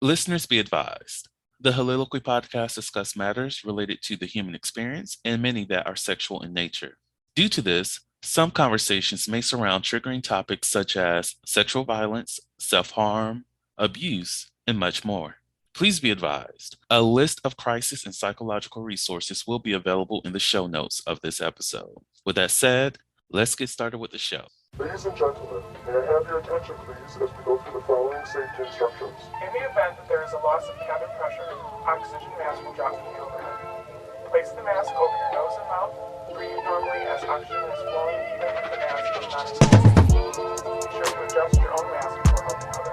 Listeners be advised. The Soliloquy podcast discuss matters related to the human experience and many that are sexual in nature. Due to this, some conversations may surround triggering topics such as sexual violence, self-harm, abuse, and much more. Please be advised, a list of crisis and psychological resources will be available in the show notes of this episode. With that said, let's get started with the show. Ladies and gentlemen, may I have your attention please as we go through the following safety instructions. In the event that there is a loss of cabin pressure, oxygen mask will drop from the overhead. Place the mask over your nose and mouth. Breathe normally as oxygen is flowing even if the mask is not inflated. Be sure to adjust your own mask before helping others.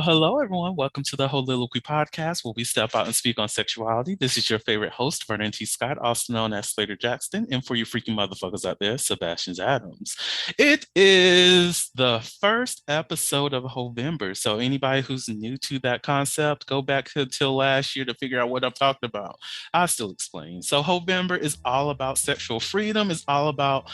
Hello, everyone. Welcome to the Soliloquy podcast, where we step out and speak on sexuality. This is your favorite host, Vernon T. Scott, also known as Slater Jackson, and for you freaking motherfuckers out there, Sebastian Adams. It is the first episode of Heauxvember, so anybody who's new to that concept, go back till last year to figure out what I'm talking about. I'll still explain. So Heauxvember is all about sexual freedom. It's all about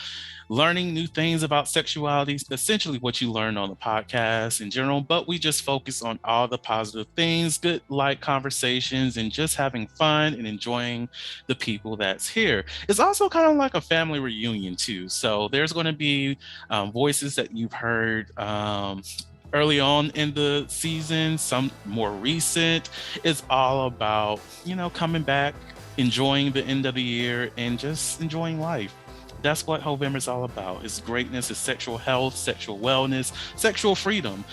learning new things about sexuality, essentially what you learn on the podcast in general, but we just focus on all the positive things, good light conversations, and just having fun and enjoying the people that's here. It's also kind of like a family reunion too. So there's going to be voices that you've heard early on in the season, some more recent. It's all about, coming back, enjoying the end of the year, and just enjoying life. That's what Heauxvember is all about. It's greatness, it's sexual health, sexual wellness, sexual freedom.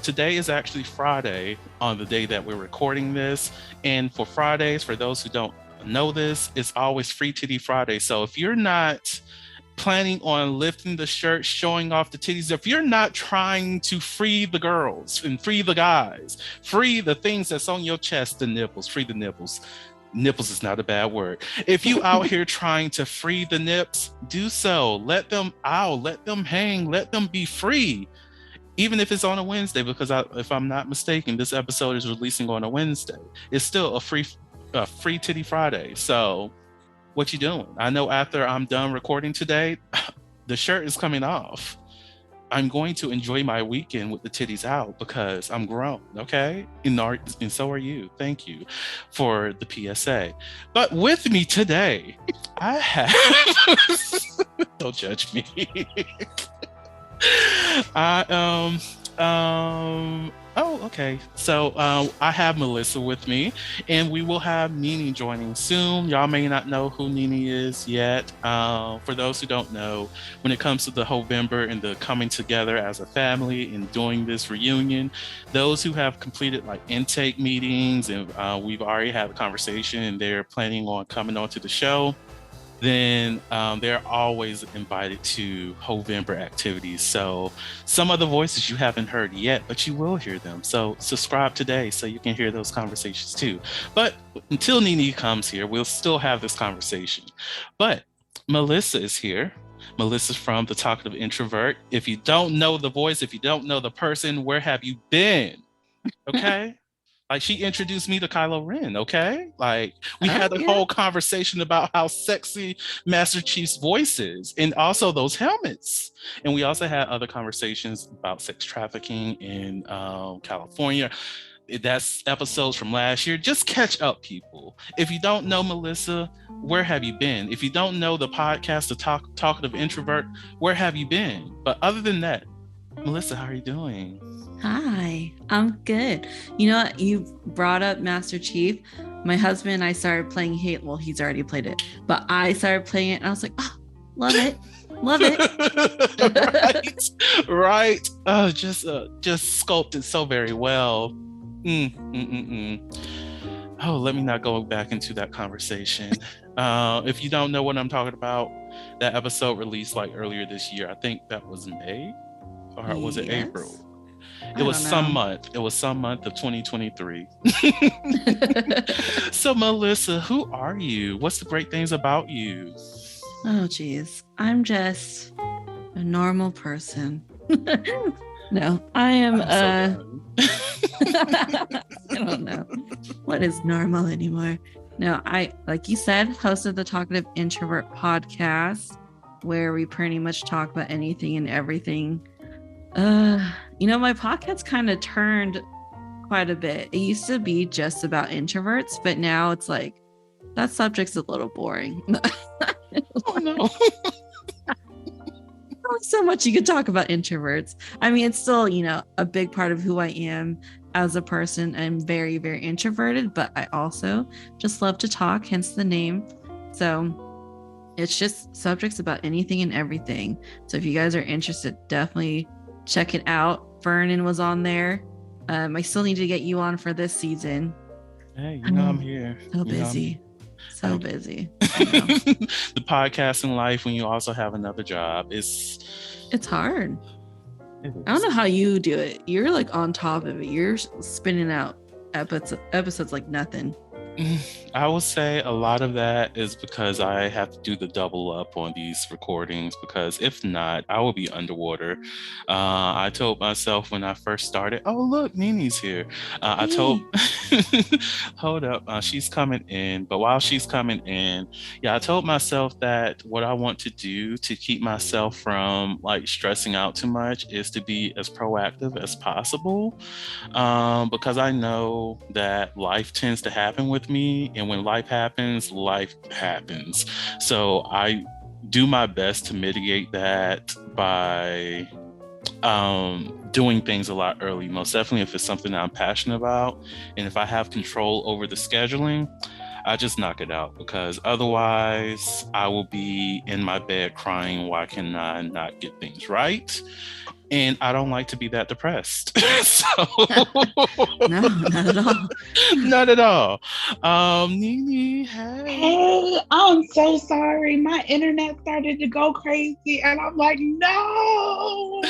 Today is actually Friday on the day that we're recording this. And for Fridays, for those who don't know this, it's always Free Titty Friday. So if you're not planning on lifting the shirt, showing off the titties, if you're not trying to free the girls and free the guys, free the things that's on your chest, the nipples, free the nipples. Nipples is not a bad word. If you out here trying to free the nips, do so. Let them out, let them hang, let them be free. Even if it's on a Wednesday, because if I'm not mistaken, this episode is releasing on a Wednesday. It's still a free Titty Friday. So what you doing? I know after I'm done recording today, the shirt is coming off. I'm going to enjoy my weekend with the titties out because I'm grown, okay? And so are you. Thank you for the PSA. But with me today, I have... Don't judge me. Okay. So I have Melissa with me, and we will have Nene joining soon. Y'all may not know who Nene is yet. For those who don't know, when it comes to the Heauxvember and the coming together as a family and doing this reunion, those who have completed like intake meetings and we've already had a conversation and they're planning on coming onto the show, then they're always invited to Heauxvember activities. So some of the voices you haven't heard yet, but you will hear them. So subscribe today so you can hear those conversations too. But until Nene comes here, we'll still have this conversation. But Melissa is here. Melissa's from The Talkative Introvert. If you don't know the voice, if you don't know the person, where have you been? Okay. Like, she introduced me to Kylo Ren, okay? Like, we had a whole conversation about how sexy Master Chief's voice is, and also those helmets. And we also had other conversations about sex trafficking in California. That's episodes from last year. Just catch up, people. If you don't know Melissa, where have you been? If you don't know the podcast, The Talkative Introvert, where have you been? But other than that, Melissa, how are you doing? Hi, I'm good. You know what? You brought up Master Chief. My husband and I started playing Halo. Well, he's already played it, but I started playing it and I was like, oh, love it. Love it. Right. Oh, just sculpted so very well. Oh, let me not go back into that conversation. If you don't know what I'm talking about, that episode released like earlier this year. I think that was May, or was it April? It was some month. It was some month of 2023. So, Melissa, who are you? What's the great things about you? Oh, geez. I'm just a normal person. No, I am. I don't know what is normal anymore. No, like you said, host of the Talkative Introvert podcast, where we pretty much talk about anything and everything. My podcast kind of turned quite a bit. It used to be just about introverts, but now it's like that subject's a little boring. Oh no. So much you could talk about introverts. I mean, it's still, a big part of who I am as a person. I'm very, very introverted, but I also just love to talk, hence the name. So it's just subjects about anything and everything. So if you guys are interested, definitely check it out. Vernon was on there. I still need to get you on for this season. Hey, I'm here. So busy. So busy. The podcasting life when you also have another job, it's hard. I don't know how you do it. You're like on top of it. You're spinning out episodes like nothing. I would say a lot of that is because I have to do the double up on these recordings, because if not, I will be underwater. I told myself when I first started, oh, look, Nini's here. I told, hold up, she's coming in. But while she's coming in, I told myself that what I want to do to keep myself from like stressing out too much is to be as proactive as possible. Because I know that life tends to happen with me, and when life happens. So I do my best to mitigate that by doing things a lot early, most definitely if it's something that I'm passionate about, and if I have control over the scheduling, I just knock it out, because otherwise I will be in my bed crying, why can I not get things right? And I don't like to be that depressed. So no, not at all. Not at all. Nini, hey. Hey, I'm so sorry. My internet started to go crazy, and I'm like, no.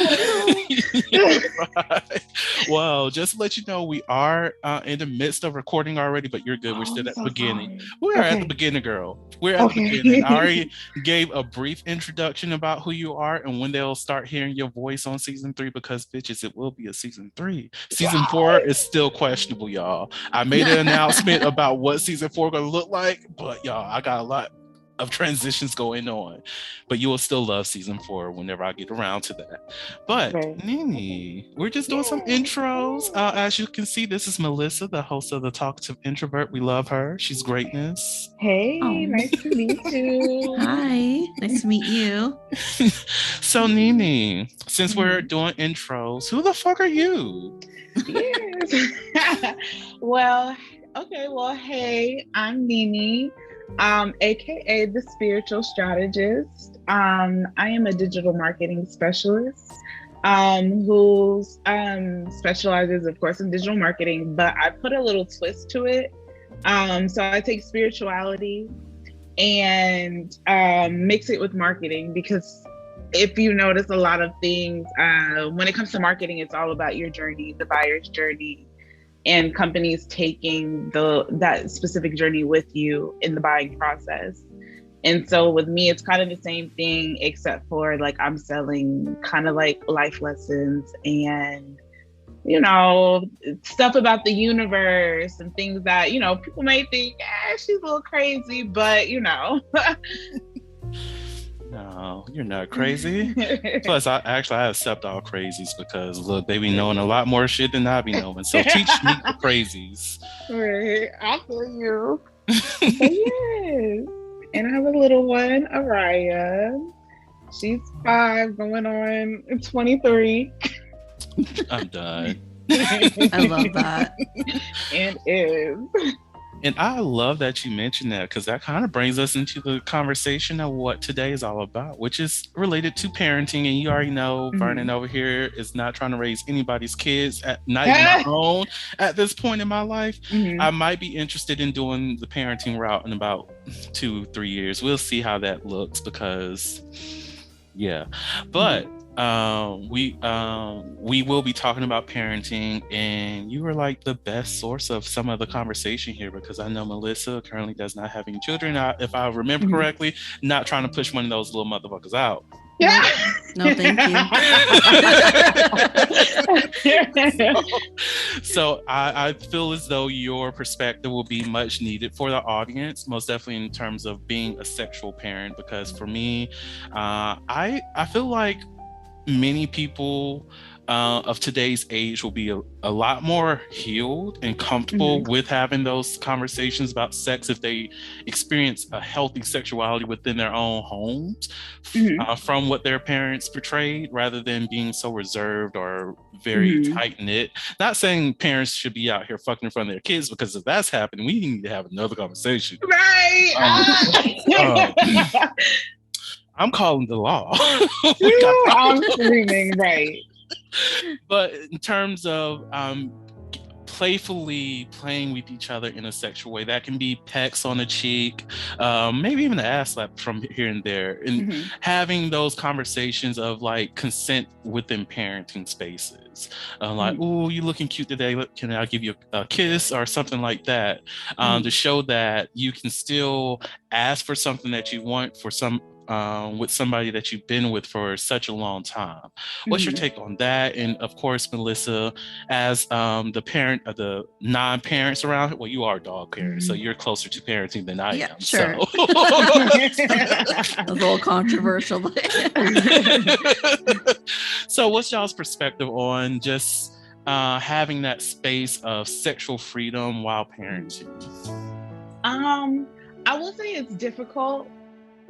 Right. Well, just to let you know, we are in the midst of recording already, but you're good. We're still at the beginning. Sorry. We are at the beginning, girl. We're at the beginning. I already gave a brief introduction about who you are and when they'll start hearing your voice on season 3, because bitches, it will be a season 3. Season 4 is still questionable, y'all. I made an announcement about what season 4 gonna look like, but y'all, I got a lot of transitions going on, but you will still love season 4 whenever I get around to that. But right. Nini, we're just doing some intros. As you can see, this is Melissa, the host of the Talkative Introvert. We love her. She's greatness. Hey, nice to meet you. Hi, nice to meet you. So Nini, since we're doing intros, who the fuck are you? Yes. Well, hey, I'm Nini. AKA the spiritual strategist. I am a digital marketing specialist who specializes, of course, in digital marketing, but I put a little twist to it. So I take spirituality and mix it with marketing, because if you notice a lot of things, when it comes to marketing, it's all about your journey, the buyer's journey, and companies taking that specific journey with you in the buying process. And so with me, it's kind of the same thing, except for like I'm selling kind of like life lessons and, stuff about the universe and things that, people may think, she's a little crazy, but No, you're not crazy. Plus, I accept all crazies, because look, they be knowing a lot more shit than I be knowing. So teach me the crazies. Right, I feel you. Yes, and I have a little one, Araya. She's 5, going on 23. I'm done. I love that. And is. And I love that you mentioned that, because that kind of brings us into the conversation of what today is all about, which is related to parenting. And you already know, Vernon over here is not trying to raise anybody's kids, not even my own at this point in my life. I might be interested in doing the parenting route in about 2-3 years. We'll see how that looks, because but we will be talking about parenting, and you were like the best source of some of the conversation here, because I know Melissa currently does not have any children. If I remember correctly, not trying to push one of those little motherfuckers out. Yeah. No, thank you. So I feel as though your perspective will be much needed for the audience, most definitely in terms of being a sexual parent, because for me, I feel like many people of today's age will be a lot more healed and comfortable with having those conversations about sex if they experience a healthy sexuality within their own homes, from what their parents portrayed, rather than being so reserved or very tight-knit. Not saying parents should be out here fucking in front of their kids, because if that's happening, we need to have another conversation. Right. I'm calling the law. I'm screaming, right. But in terms of playfully playing with each other in a sexual way, that can be pecks on the cheek, maybe even an ass slap from here and there, and having those conversations of like consent within parenting spaces, like, "Oh, you looking cute today, can I give you a kiss," or something like that, to show that you can still ask for something that you want for some with somebody that you've been with for such a long time. What's your take on that? And of course, Melissa, as the parent of the non-parents around, well, you are dog parents, so you're closer to parenting than I am. Sure. So. That's a little controversial. So what's y'all's perspective on just having that space of sexual freedom while parenting? I will say it's difficult.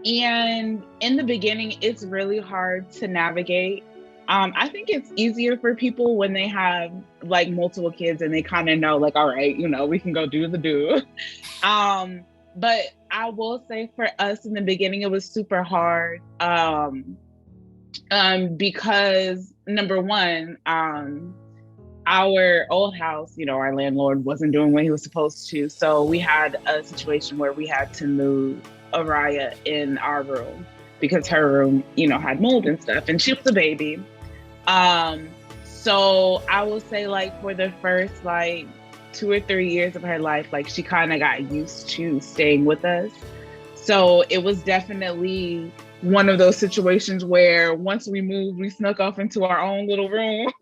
And in the beginning, it's really hard to navigate. I think it's easier for people when they have like multiple kids and they kind of know, like, all right, we can go do the do. But I will say for us in the beginning, it was super hard because number one, our old house, our landlord wasn't doing what he was supposed to. So we had a situation where we had to move Araya in our room because her room, had mold and stuff, and she was a baby. So I will say, like, for the first 2 or 3 years of her life, like, she kind of got used to staying with us. So it was definitely one of those situations where once we moved, we snuck off into our own little room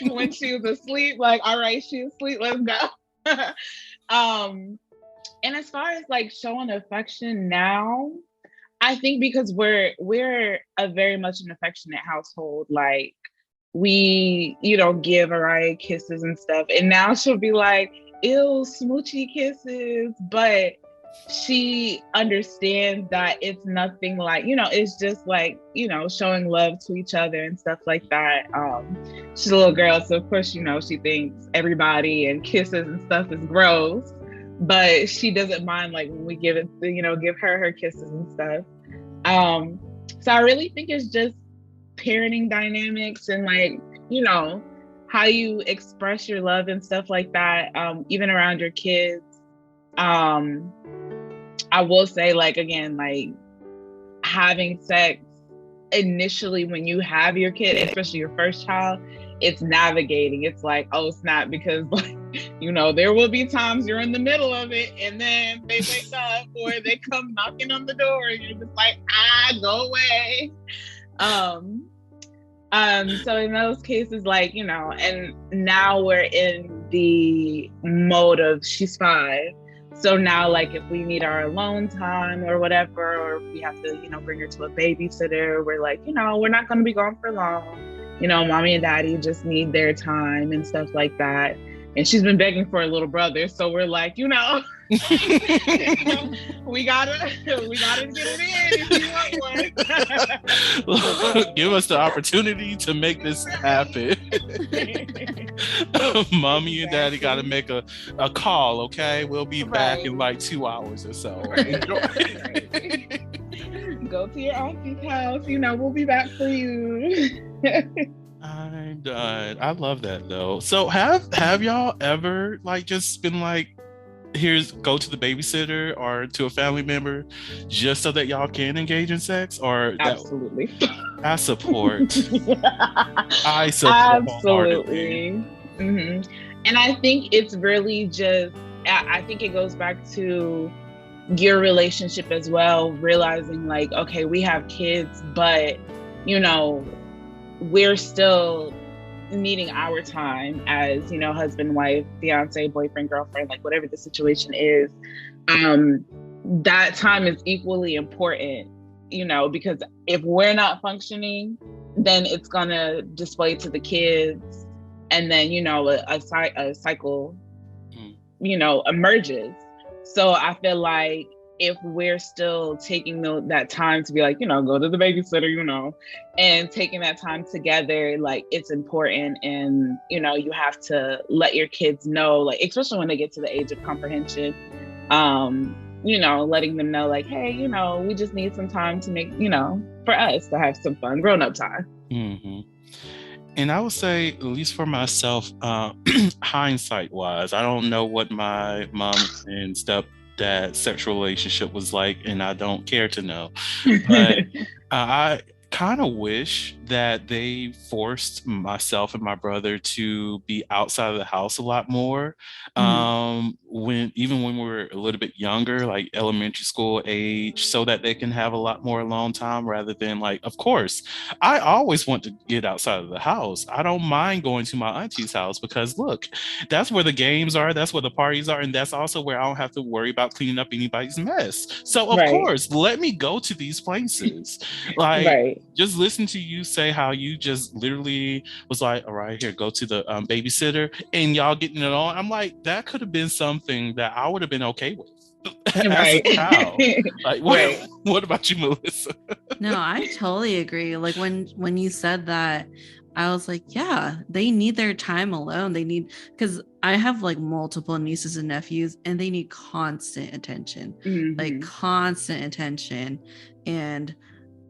when she was asleep. Like, all right, she's asleep, let's go. And as far as like showing affection now, I think because we're a very much an affectionate household, like we, give Araya kisses and stuff. And now she'll be like, ew, smoochy kisses. But she understands that it's nothing like, it's just like, showing love to each other and stuff like that. She's a little girl, so of course, she thinks everybody and kisses and stuff is gross. But she doesn't mind like when we give her kisses and stuff. So I really think it's just parenting dynamics and like, how you express your love and stuff like that, even around your kids. I will say, like, again, like having sex initially when you have your kid, especially your first child, it's navigating. It's like, oh snap, because like, there will be times you're in the middle of it and then they wake up or they come knocking on the door and you're just like, go away. So in those cases, like, and now we're in the mode of she's 5. So now, like, if we need our alone time or whatever, or if we have to, bring her to a babysitter, we're like, we're not going to be gone for long. Mommy and daddy just need their time and stuff like that. And she's been begging for a little brother. So we're like, we gotta get it in if you want one. Give us the opportunity to make this happen. Mommy and daddy gotta make a call, okay? We'll be back in like 2 hours or so. Go to your auntie's house, we'll be back for you. I'm done. I love that though. So have y'all ever like just been like here's go to the babysitter or to a family member just so that y'all can engage in sex, or that Absolutely. I support. I support wholeheartedly. Absolutely. And I think it's really just, I think it goes back to your relationship as well, realizing like, okay, we have kids, but you know, we're still needing our time as, you know, husband, wife, fiance, boyfriend, girlfriend, like whatever the situation is. That time is equally important, you know, because if we're not functioning, then it's gonna display to the kids, and then, you know, a cycle, you know, emerges. So I feel like if we're still taking that time to be like, you know, go to the babysitter, you know, and taking that time together, like it's important. And, you know, you have to let your kids know, like, especially when they get to the age of comprehension, you know, letting them know like, hey, you know, we just need some time to make, you know, for us to have some fun grown-up time. And I would say, at least for myself, hindsight wise, I don't know what my mom and stepdad sexual relationship was like, and I don't care to know. But I kind of wish that they forced myself and my brother to be outside of the house a lot more. When we were a little bit younger, like elementary school age, so that they can have a lot more alone time, rather than like, of course, I always want to get outside of the house. I don't mind going to my auntie's house because look, that's where the games are, that's where the parties are, and that's also where I don't have to worry about cleaning up anybody's mess. So of course, let me go to these places. Like, just listen to you say how you just literally was like, all right, here, go to the babysitter, and y'all getting it on. I'm like, that could have been something that I would have been okay with as a child. Like, what about you, Melissa? No, I totally agree. Like when you said that, I was like, yeah, they need their time alone. They need, because I have like multiple nieces and nephews, and they need constant attention, like constant attention. And,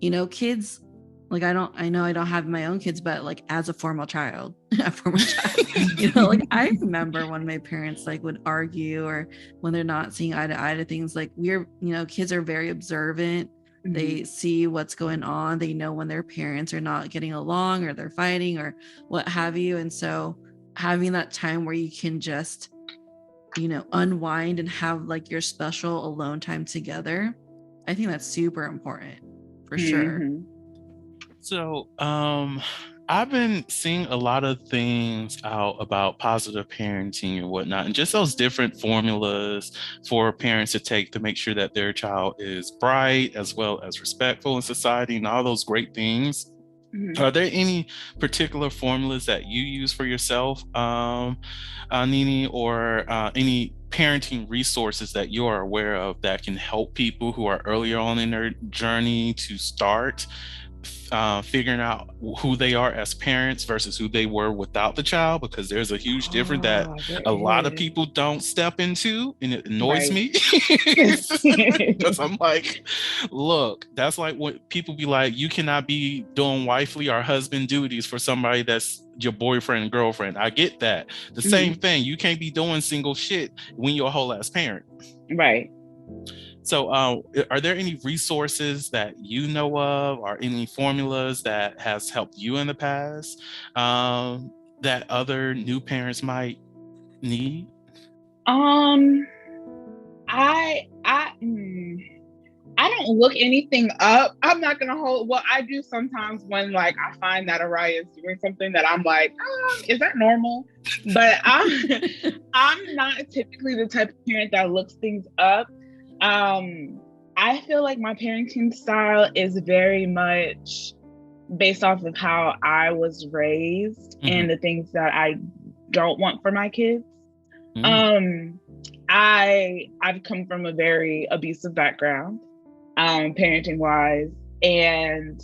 you know, kids, like I know I don't have my own kids, but like as a former child, you know, like I remember when my parents like would argue, or when they're not seeing eye to eye to things. Like we're, you know, kids are very observant. They see what's going on. They know when their parents are not getting along, or they're fighting, or what have you. And so having that time where you can just, you know, unwind and have like your special alone time together, I think that's super important for sure. So, I've been seeing a lot of things out about positive parenting and whatnot, and just those different formulas for parents to take to make sure that their child is bright as well as respectful in society and all those great things. Are there any particular formulas that you use for yourself, Nini, or any parenting resources that you are aware of that can help people who are earlier on in their journey to start figuring out who they are as parents versus who they were without the child? Because there's a huge difference that a lot of people don't step into, and it annoys me because I'm like, look, that's like when people be like, you cannot be doing wifely or husband duties for somebody that's your boyfriend and girlfriend. I get that. The same thing, you can't be doing single shit when you're a whole ass parent. So are there any resources that you know of, or any formulas that has helped you in the past that other new parents might need? I don't look anything up. I'm not gonna hold. Well, I do sometimes when like I find that Araya is doing something that I'm like, is that normal? But I'm not typically the type of parent that looks things up. I feel like my parenting style is very much based off of how I was raised and the things that I don't want for my kids. I've come from a very abusive background, parenting wise, and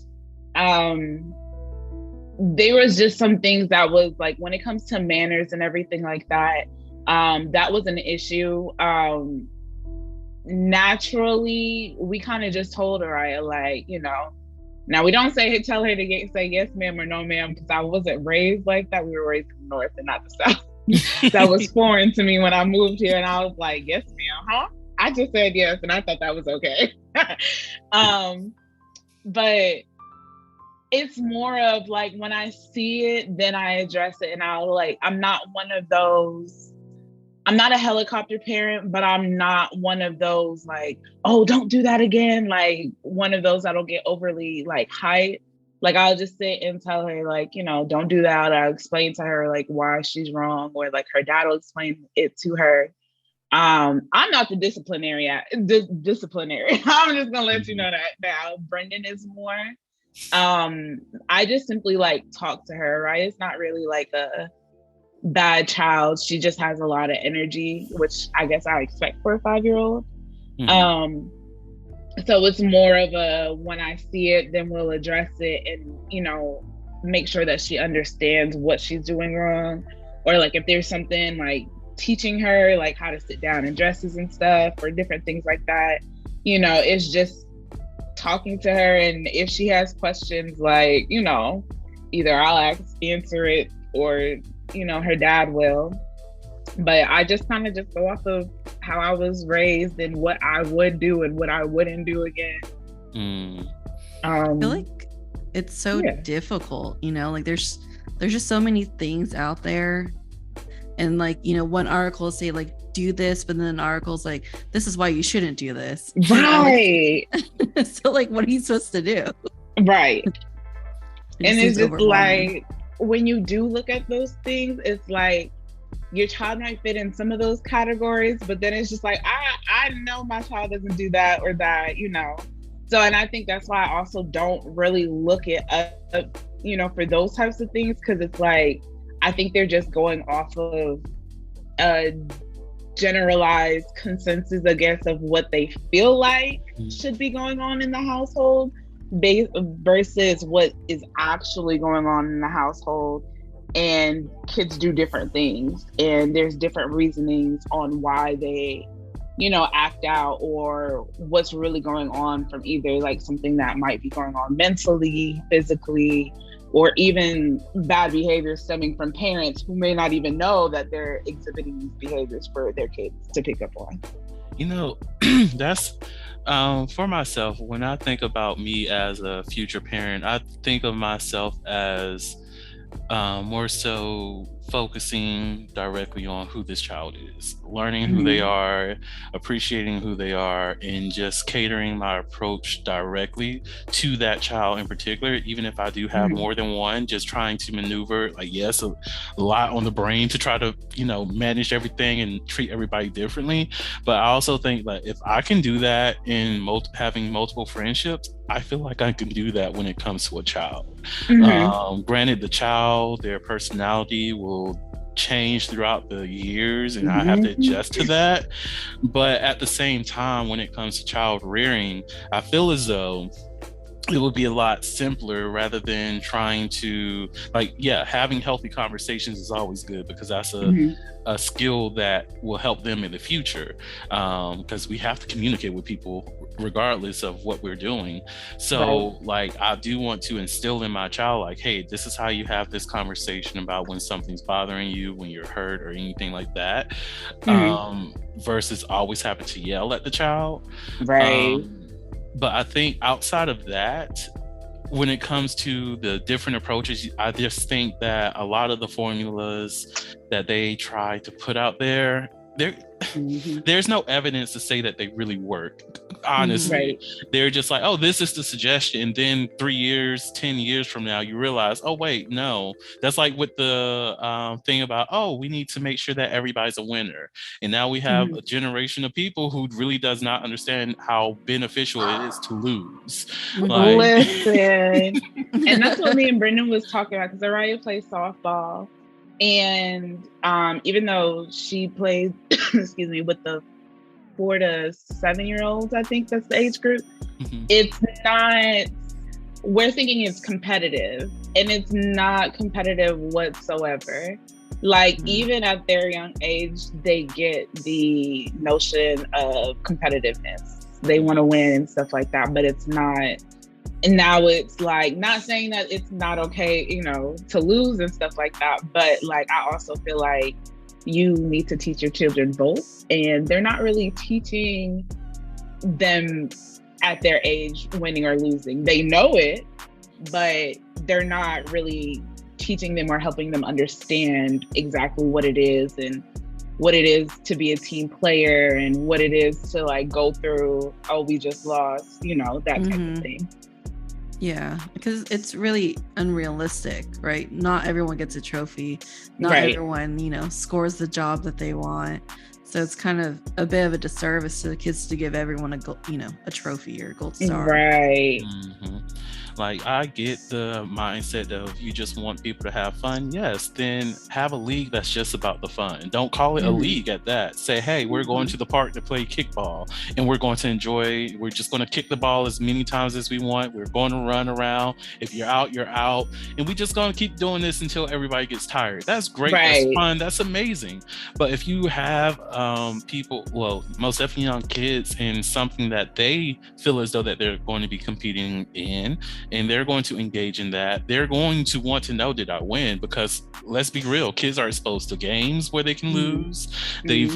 there was just some things that was like, when it comes to manners and everything like that, that was an issue. Naturally, we kind of just told her, like, you know, now we don't tell her to say yes ma'am or no ma'am, because I wasn't raised like that. We were raised in the North and not the South. that was foreign to me when I moved here, and I was like, yes, ma'am, huh? I just said yes, and I thought that was okay. But it's more of like when I see it, then I address it, and I'm not one of those. I'm not a helicopter parent, but I'm not one of those like, oh, don't do that again. Like one of those that'll get overly like hyped. Like I'll just sit and tell her like, don't do that. I'll explain to her like why she's wrong, or like her dad will explain it to her. I'm not the disciplinary. Disciplinary. I'm just gonna let you know that now. Brendan is more. I just simply like talk to her, right? It's not really like a bad child. She just has a lot of energy, which I guess I expect for a 5-year-old. Mm-hmm. So it's more of a, when I see it, then we'll address it and, make sure that she understands what she's doing wrong. Or like if there's something like teaching her like how to sit down in dresses and stuff, or different things like that, it's just talking to her. And if she has questions, like, either I'll answer it, or her dad will. But I just kind of just go off of how I was raised and what I would do and what I wouldn't do again. I feel like it's so difficult, like there's just so many things out there, and like, one article will say like do this, but then an article's like, this is why you shouldn't do this, right? So like, what are you supposed to do? Right. And it's just like, when you do look at those things, it's like your child might fit in some of those categories, but then it's just like, I know my child doesn't do that or that, So, and I think that's why I also don't really look it up, for those types of things, because it's like, I think they're just going off of a generalized consensus, I guess, of what they feel like should be going on in the household, versus what is actually going on in the household. And kids do different things, and there's different reasonings on why they, act out, or what's really going on, from either like something that might be going on mentally, physically, or even bad behavior stemming from parents who may not even know that they're exhibiting these behaviors for their kids to pick up on. That's for myself, when I think about me as a future parent, I think of myself as more so focusing directly on who this child is, learning who they are, appreciating who they are, and just catering my approach directly to that child in particular. Even if I do have more than one, just trying to maneuver, like, yes, a lot on the brain to try to, manage everything and treat everybody differently. But I also think that if I can do that in having multiple friendships, I feel like I can do that when it comes to a child. Granted, the child, their personality will change throughout the years, and I have to adjust to that. But at the same time, when it comes to child rearing, I feel as though it would be a lot simpler, rather than trying to having healthy conversations is always good, because that's a skill that will help them in the future, because we have to communicate with people regardless of what we're doing. So I do want to instill in my child, like, hey, this is how you have this conversation about when something's bothering you, when you're hurt or anything like that, versus always having to yell at the child. But I think outside of that, when it comes to the different approaches, I just think that a lot of the formulas that they try to put out there, there's no evidence to say that they really work. Honestly, they're just like, oh, this is the suggestion. And then 3 years, 10 years from now, you realize, oh, wait, no. That's like with the thing about, oh, we need to make sure that everybody's a winner. And now we have a generation of people who really does not understand how beneficial it is to lose. Listen, and that's what me and Brendan was talking about, because Araya plays softball. And even though she plays, excuse me, with the 4 to 7-year-olds, I think that's the age group, it's not, we're thinking it's competitive, and it's not competitive whatsoever. Like, even at their young age, they get the notion of competitiveness. They want to win and stuff like that, but it's not And now it's like, not saying that it's not okay, you know, to lose and stuff like that, but like I also feel like you need to teach your children both, and they're not really teaching them at their age winning or losing. They know it, but they're not really teaching them or helping them understand exactly what it is and what it is to be a team player and what it is to like go through, oh, we just lost, you know, that type of thing. Yeah, because it's really unrealistic, right? Not everyone gets a trophy. Not Right. everyone, you know, scores the job that they want. So it's kind of a bit of a disservice to the kids to give everyone a trophy or a gold star. Right. Like, I get the mindset of you just want people to have fun. Yes, then have a league that's just about the fun. Don't call it a league at that. Say, hey, we're going to the park to play kickball, and we're going to enjoy. We're just going to kick the ball as many times as we want. We're going to run around. If you're out, you're out. And we're just going to keep doing this until everybody gets tired. That's great. Right. That's fun. That's amazing. But if you have people, well, most definitely young kids, in something that they feel as though that they're going to be competing in, and they're going to engage in that, they're going to want to know, did I win? Because let's be real, kids are exposed to games where they can lose. They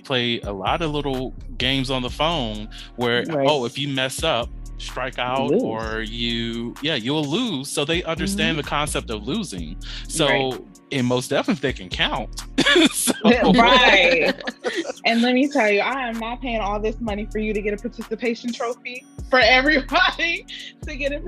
play a lot of little games on the phone where, oh, if you mess up, strike out, or you'll lose. So they understand the concept of losing. So and most definitely they can count. Right. And let me tell you, I am not paying all this money for you to get a participation trophy, for everybody to get a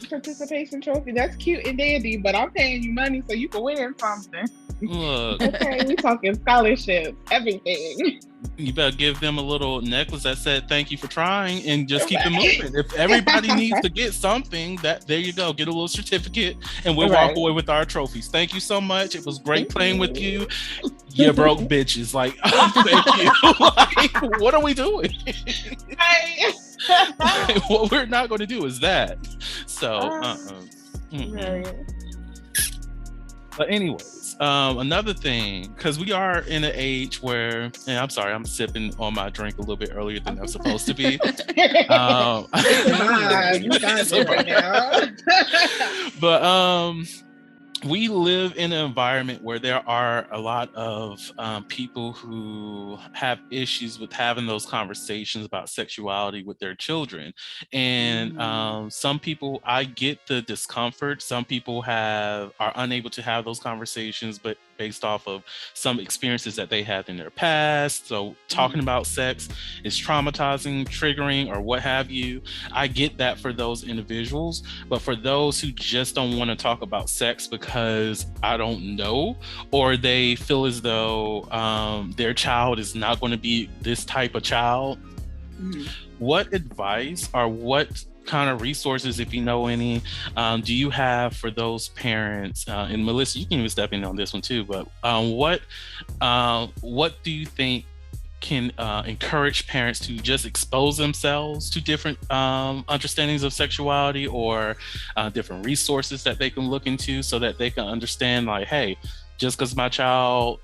participation trophy. That's cute and dandy, but I'm paying you money so you can win something. Look, okay, we talking scholarships, everything. You better give them a little necklace that said thank you for trying, and just keep it moving. If everybody needs to get something, that there you go, get a little certificate, and we'll walk away with our trophies. Thank you so much. It was great playing with you. You broke bitches. Like, thank you. Like, what are we doing? What we're not going to do is that. So, But anyways, another thing, because we are in an age where, and I'm sorry, I'm sipping on my drink a little bit earlier than I'm supposed to be. But we live in an environment where there are a lot of people who have issues with having those conversations about sexuality with their children. And some people, I get the discomfort. Some people are unable to have those conversations, but based off of some experiences that they had in their past. So talking about sex is traumatizing, triggering, or what have you. I get that for those individuals, but for those who just don't want to talk about sex because I don't know, or they feel as though their child is not going to be this type of child, what advice or what kind of resources, if you know any, do you have for those parents? And Melissa, you can even step in on this one too, but what do you think can encourage parents to just expose themselves to different understandings of sexuality, or different resources that they can look into, so that they can understand, like, hey, just because my child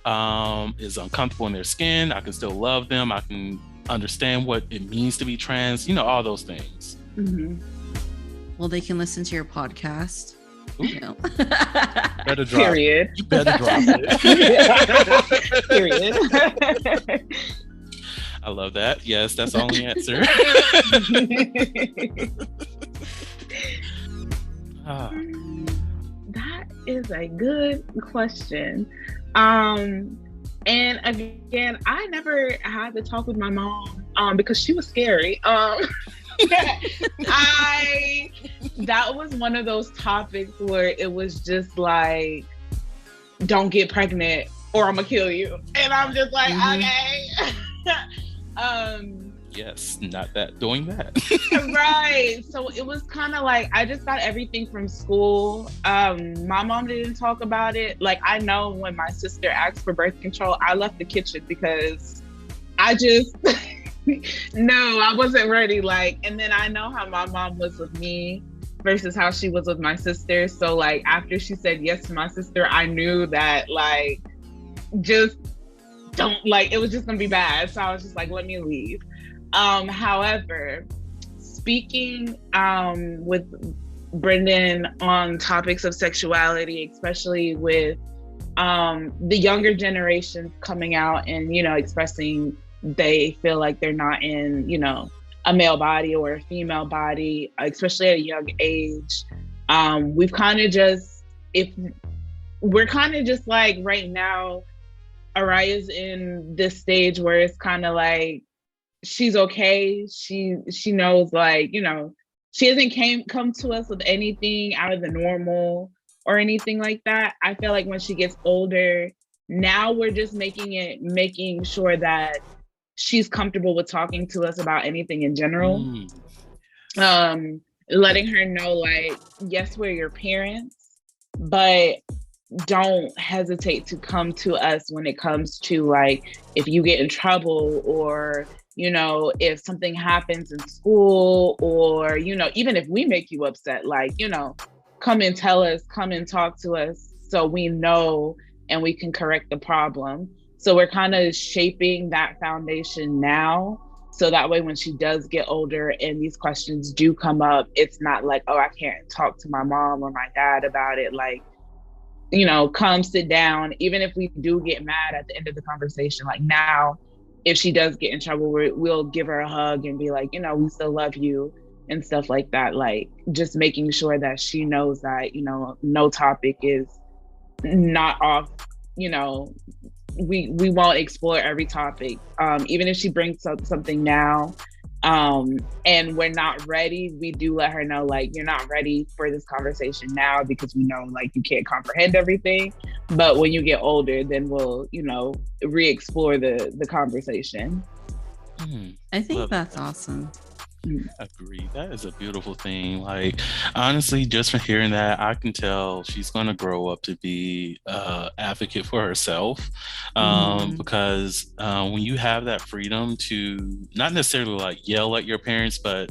is uncomfortable in their skin, I can still love them. I can understand what it means to be trans, all those things. Well, they can listen to your podcast. Better drop Period. it. You better drop it. Period. I love that. Yes, that's the only answer. That is a good question. And again, I never had to talk with my mom because she was scary. That was one of those topics where it was just like, don't get pregnant or I'm gonna kill you. And I'm just like, okay. Yes, not that, doing that. Right. So it was kind of like, I just got everything from school. My mom didn't talk about it. Like, I know when my sister asked for birth control, I left the kitchen because I just, no, I wasn't ready. Like, and then I know how my mom was with me versus how she was with my sister. So like, after she said yes to my sister, I knew that like, just don't, like, it was just gonna be bad. So I was just like, let me leave. However, speaking with Brendan on topics of sexuality, especially with the younger generations coming out and, you know, expressing they feel like they're not in, you know, a male body or a female body, especially at a young age. We've kind of just, if we're kind of just like right now, Araya's in this stage where it's kind of like she's okay. She knows, like, you know, she hasn't come to us with anything out of the normal or anything like that. I feel like when she gets older, now we're just making sure that she's comfortable with talking to us about anything in general. Letting her know, like, yes, we're your parents, but don't hesitate to come to us when it comes to, like, if you get in trouble, or, you know, if something happens in school, or, you know, even if we make you upset, like, you know, come and tell us, come and talk to us so we know and we can correct the problem. So we're kind of shaping that foundation now. So that way, when she does get older and these questions do come up, it's not like, oh, I can't talk to my mom or my dad about it. Like, you know, come sit down. Even if we do get mad at the end of the conversation, like now, if she does get in trouble, we'll give her a hug and be like, you know, we still love you and stuff like that. Like, just making sure that she knows that, you know, no topic is not off, you know, we won't explore every topic. Even if she brings up something now, and we're not ready, we do let her know, like, you're not ready for this conversation now because we know, like, you can't comprehend everything. But when you get older, then we'll, you know, re-explore the conversation. I think that's awesome. Agree. That is a beautiful thing. Like, honestly, just from hearing that, I can tell she's going to grow up to be an advocate for herself. Because when you have that freedom to not necessarily like yell at your parents, but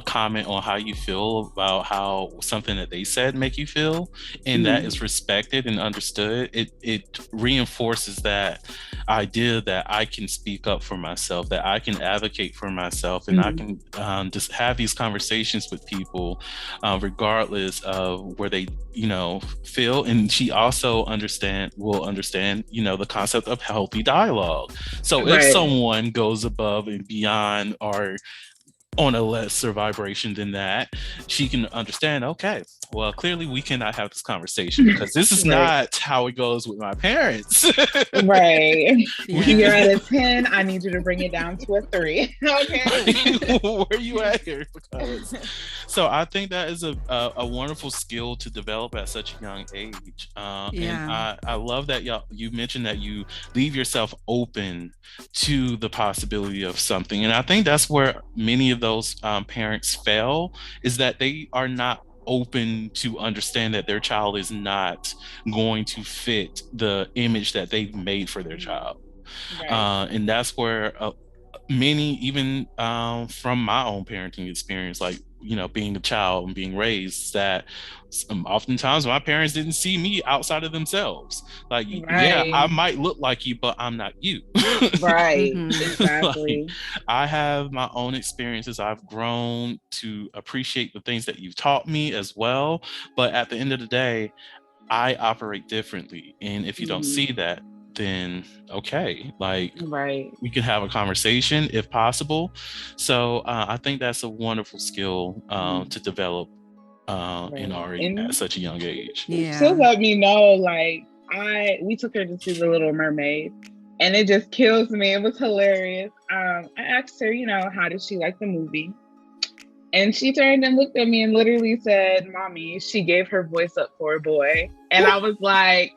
comment on how you feel about how something that they said make you feel, and that is respected and understood, it reinforces that idea that I can speak up for myself, that I can advocate for myself, and I can just have these conversations with people regardless of where they, you know, feel. And she also will understand, you know, the concept of healthy dialogue. So if someone goes above and beyond or on a lesser vibration than that, she can understand, okay, well, clearly we cannot have this conversation because this is not how it goes with my parents. Right. Yeah. You're at a 10, I need you to bring it down to a 3. Okay. Where you at here? Because, so I think that is a wonderful skill to develop at such a young age. And I love that you mentioned that you leave yourself open to the possibility of something. And I think that's where many of those parents fail, is that they are not open to understand that their child is not going to fit the image that they've made for their child. And that's where many, even from my own parenting experience, like, you know, being a child and being raised, that oftentimes my parents didn't see me outside of themselves. Like, yeah, I might look like you, but I'm not you. Exactly. Like, I have my own experiences. I've grown to appreciate the things that you've taught me as well. But at the end of the day, I operate differently. And if you don't see that, then okay, like, we can have a conversation if possible. So I think that's a wonderful skill to develop at such a young age. So let me know, like, we took her to see The Little Mermaid, and it just kills me. It was hilarious. I asked her, you know, how did she like the movie? And she turned and looked at me and literally said, "Mommy, she gave her voice up for a boy." And I was like,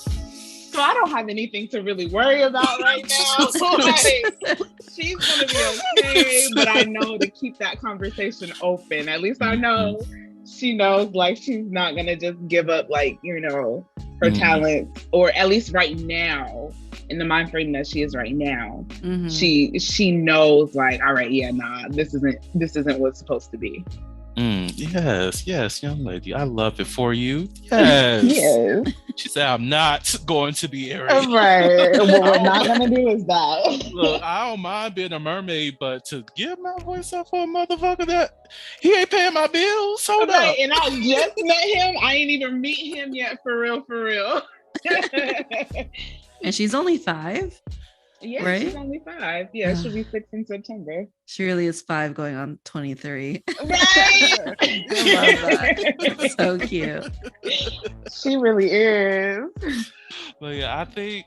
so I don't have anything to really worry about right now. Like, she's gonna be okay, but I know to keep that conversation open. At least I know she knows, like, she's not gonna just give up, like, you know, her talent, or at least right now, in the mind frame that she is right now, she knows, like, all right, this isn't what's supposed to be. Yes, young lady. I love it for you. Yes. She said, I'm not going to the area. Right. What we're not gonna do is that. Look, I don't mind being a mermaid, but to give my voice up for a motherfucker that he ain't paying my bills, hold up. And I just met him. I ain't even meet him yet, for real, for real. And she's only 5. Yeah, right? She's only 5. Yeah, she'll be 6 in September. She really is 5 going on 23. Right? I love that. So cute. She really is. But yeah, I think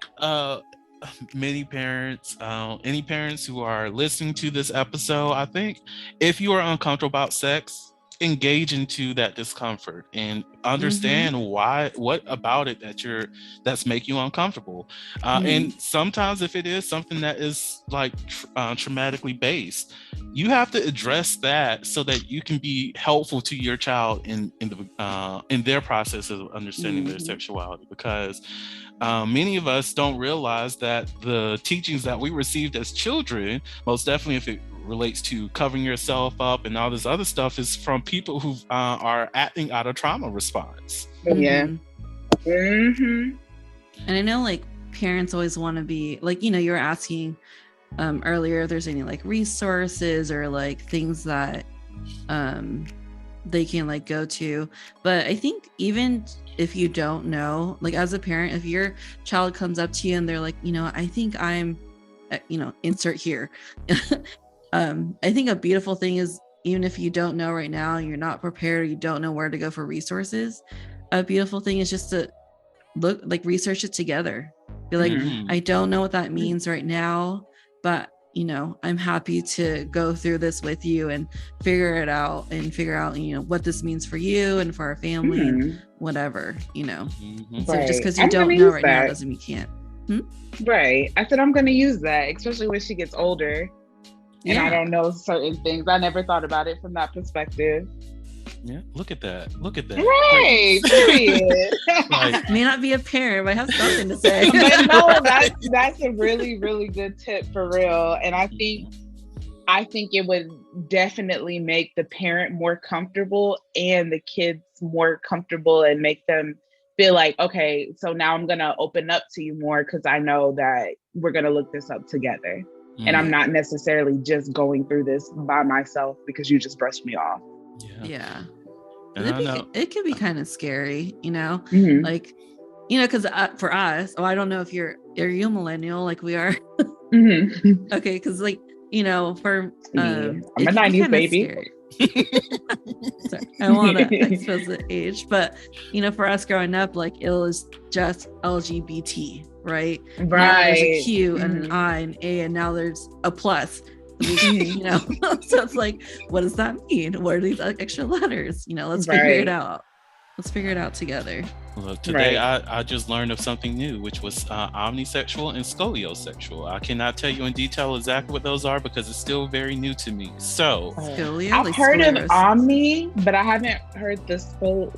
many parents, any parents who are listening to this episode, I think if you are uncomfortable about sex, engage into that discomfort and understand what about it that's making you uncomfortable. And sometimes if it is something that is like traumatically based, you have to address that so that you can be helpful to your child in their process of understanding their sexuality, because many of us don't realize that the teachings that we received as children, most definitely if it relates to covering yourself up and all this other stuff, is from people who are acting out of trauma response. Yeah. And I know like parents always want to be like, you were asking earlier if there's any like resources or like things that they can like go to. But I think even if you don't know, like as a parent, if your child comes up to you and they're like, I think I'm, insert here. I think a beautiful thing is, even if you don't know right now, you're not prepared, you don't know where to go for resources, a beautiful thing is just to research it together. Be like, I don't know what that means right now, but I'm happy to go through this with you and figure out what this means for you and for our family and whatever, So just because you don't know right now doesn't mean you can't. Right. I said I'm going to use that, especially when she gets older. And I don't know certain things. I never thought about it from that perspective. Yeah, look at that. Right. Period. Like, may not be a parent, but I have something to say. But no, that's a really, really good tip for real. And I think it would definitely make the parent more comfortable and the kids more comfortable and make them feel like, okay, so now I'm going to open up to you more because I know that we're going to look this up together. And I'm not necessarily just going through this by myself because you just brushed me off. Yeah. And it can be kind of scary, like, because for us, I don't know if are you a millennial like we are? Okay, because like, for I'm a 90s baby. Sorry, I want to expose the age, but for us growing up, like it was just LGBT, right? Now there's a Q and an I and A, and now there's a plus. So it's like, what does that mean? What are these extra letters? Let's figure it out. Let's figure it out together. Look, today I just learned of something new, which was omnisexual and scoliosexual. I cannot tell you in detail exactly what those are because it's still very new to me. So I've heard of omni, but I haven't heard the scolio.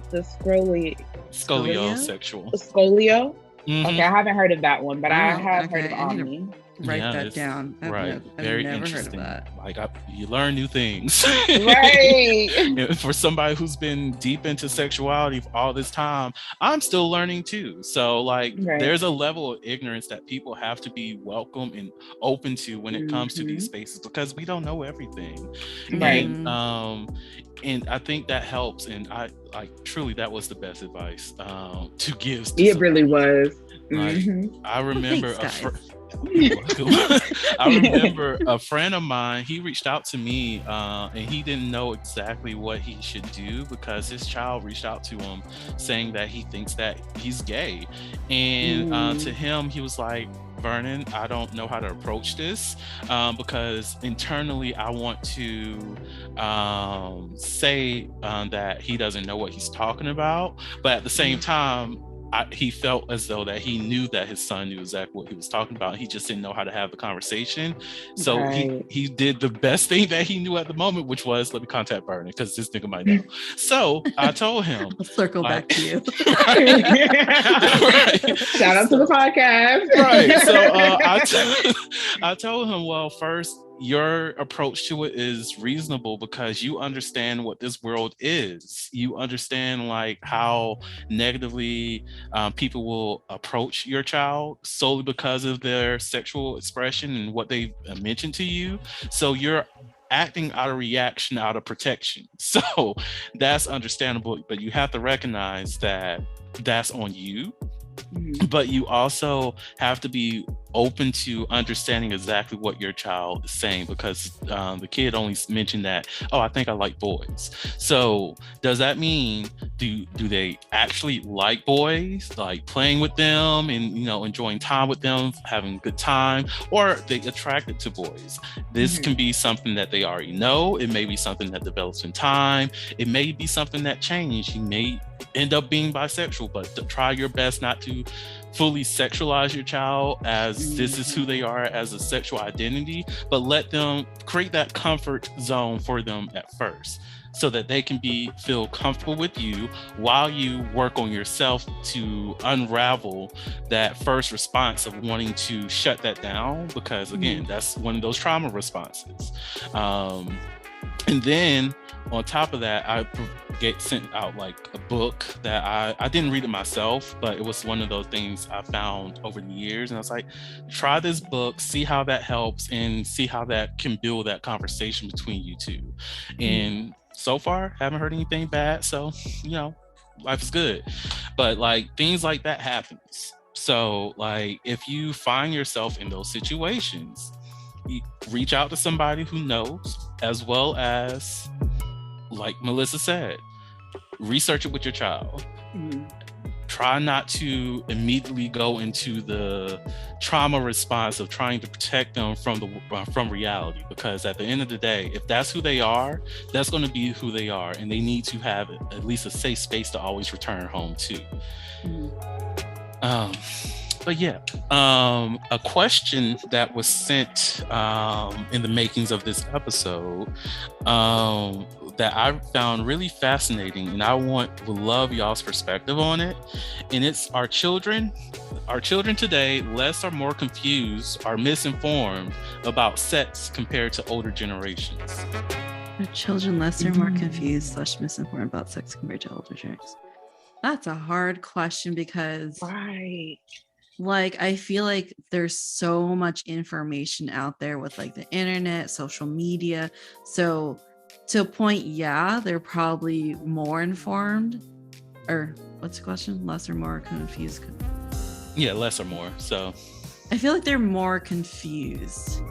Scolio? Okay, I haven't heard of that one, but I have heard of omni. Write that down. I've very never interesting. Heard of that. Like you learn new things. Right. And for somebody who's been deep into sexuality for all this time, I'm still learning too. So there's a level of ignorance that people have to be welcome and open to when it comes to these spaces, because we don't know everything. Right. And I think that helps. And I truly, that was the best advice to give. It really was. I remember I remember a friend of mine, he reached out to me and he didn't know exactly what he should do because his child reached out to him saying that he thinks that he's gay. And to him, he was like, Vernon, I don't know how to approach this because internally I want to say that he doesn't know what he's talking about. But at the same time, he felt as though that he knew that his son knew exactly what he was talking about. He just didn't know how to have the conversation. So he did the best thing that he knew at the moment, which was, let me contact Vernon because this nigga might know. So I told him. I'll circle back to you. Shout out to the podcast. Right. So I told him, well, first, your approach to it is reasonable because you understand what this world is. You understand like how negatively people will approach your child solely because of their sexual expression and what they've mentioned to you. So you're acting out of reaction, out of protection. So that's understandable, but you have to recognize that that's on you. But you also have to be open to understanding exactly what your child is saying, because the kid only mentioned that, oh, I think I like boys. So does that mean do they actually like boys, like playing with them and, you know, enjoying time with them, having a good time, or are they attracted to boys? This can be something that they already know. It may be something that develops in time. It may be something that changes. You may end up being bisexual, but try your best not to fully sexualize your child as this is who they are as a sexual identity, but let them create that comfort zone for them at first so that they can feel comfortable with you while you work on yourself to unravel that first response of wanting to shut that down, because again, that's one of those trauma responses. And then on top of that, I get sent out like a book that I didn't read it myself, but it was one of those things I found over the years. And I was like, try this book, see how that helps, and see how that can build that conversation between you two. And so far, haven't heard anything bad. So, you know, life is good. But like things like that happens. So like if you find yourself in those situations, you reach out to somebody who knows, as well as, like Melissa said, research it with your child. Try not to immediately go into the trauma response of trying to protect them from reality, because at the end of the day, if that's who they are, that's going to be who they are, and they need to have at least a safe space to always return home to. But yeah, a question that was sent in the makings of this episode that I found really fascinating, and I would love y'all's perspective on it. And it's, are children today less or more confused or misinformed about sex compared to older generations? Are children less or more confused / misinformed about sex compared to older generations? That's a hard question because like I feel like there's so much information out there with like the internet, social media. So to a point, yeah, they're probably more informed. Or what's the question? Less or more confused? Yeah, less or more. So I feel like they're more confused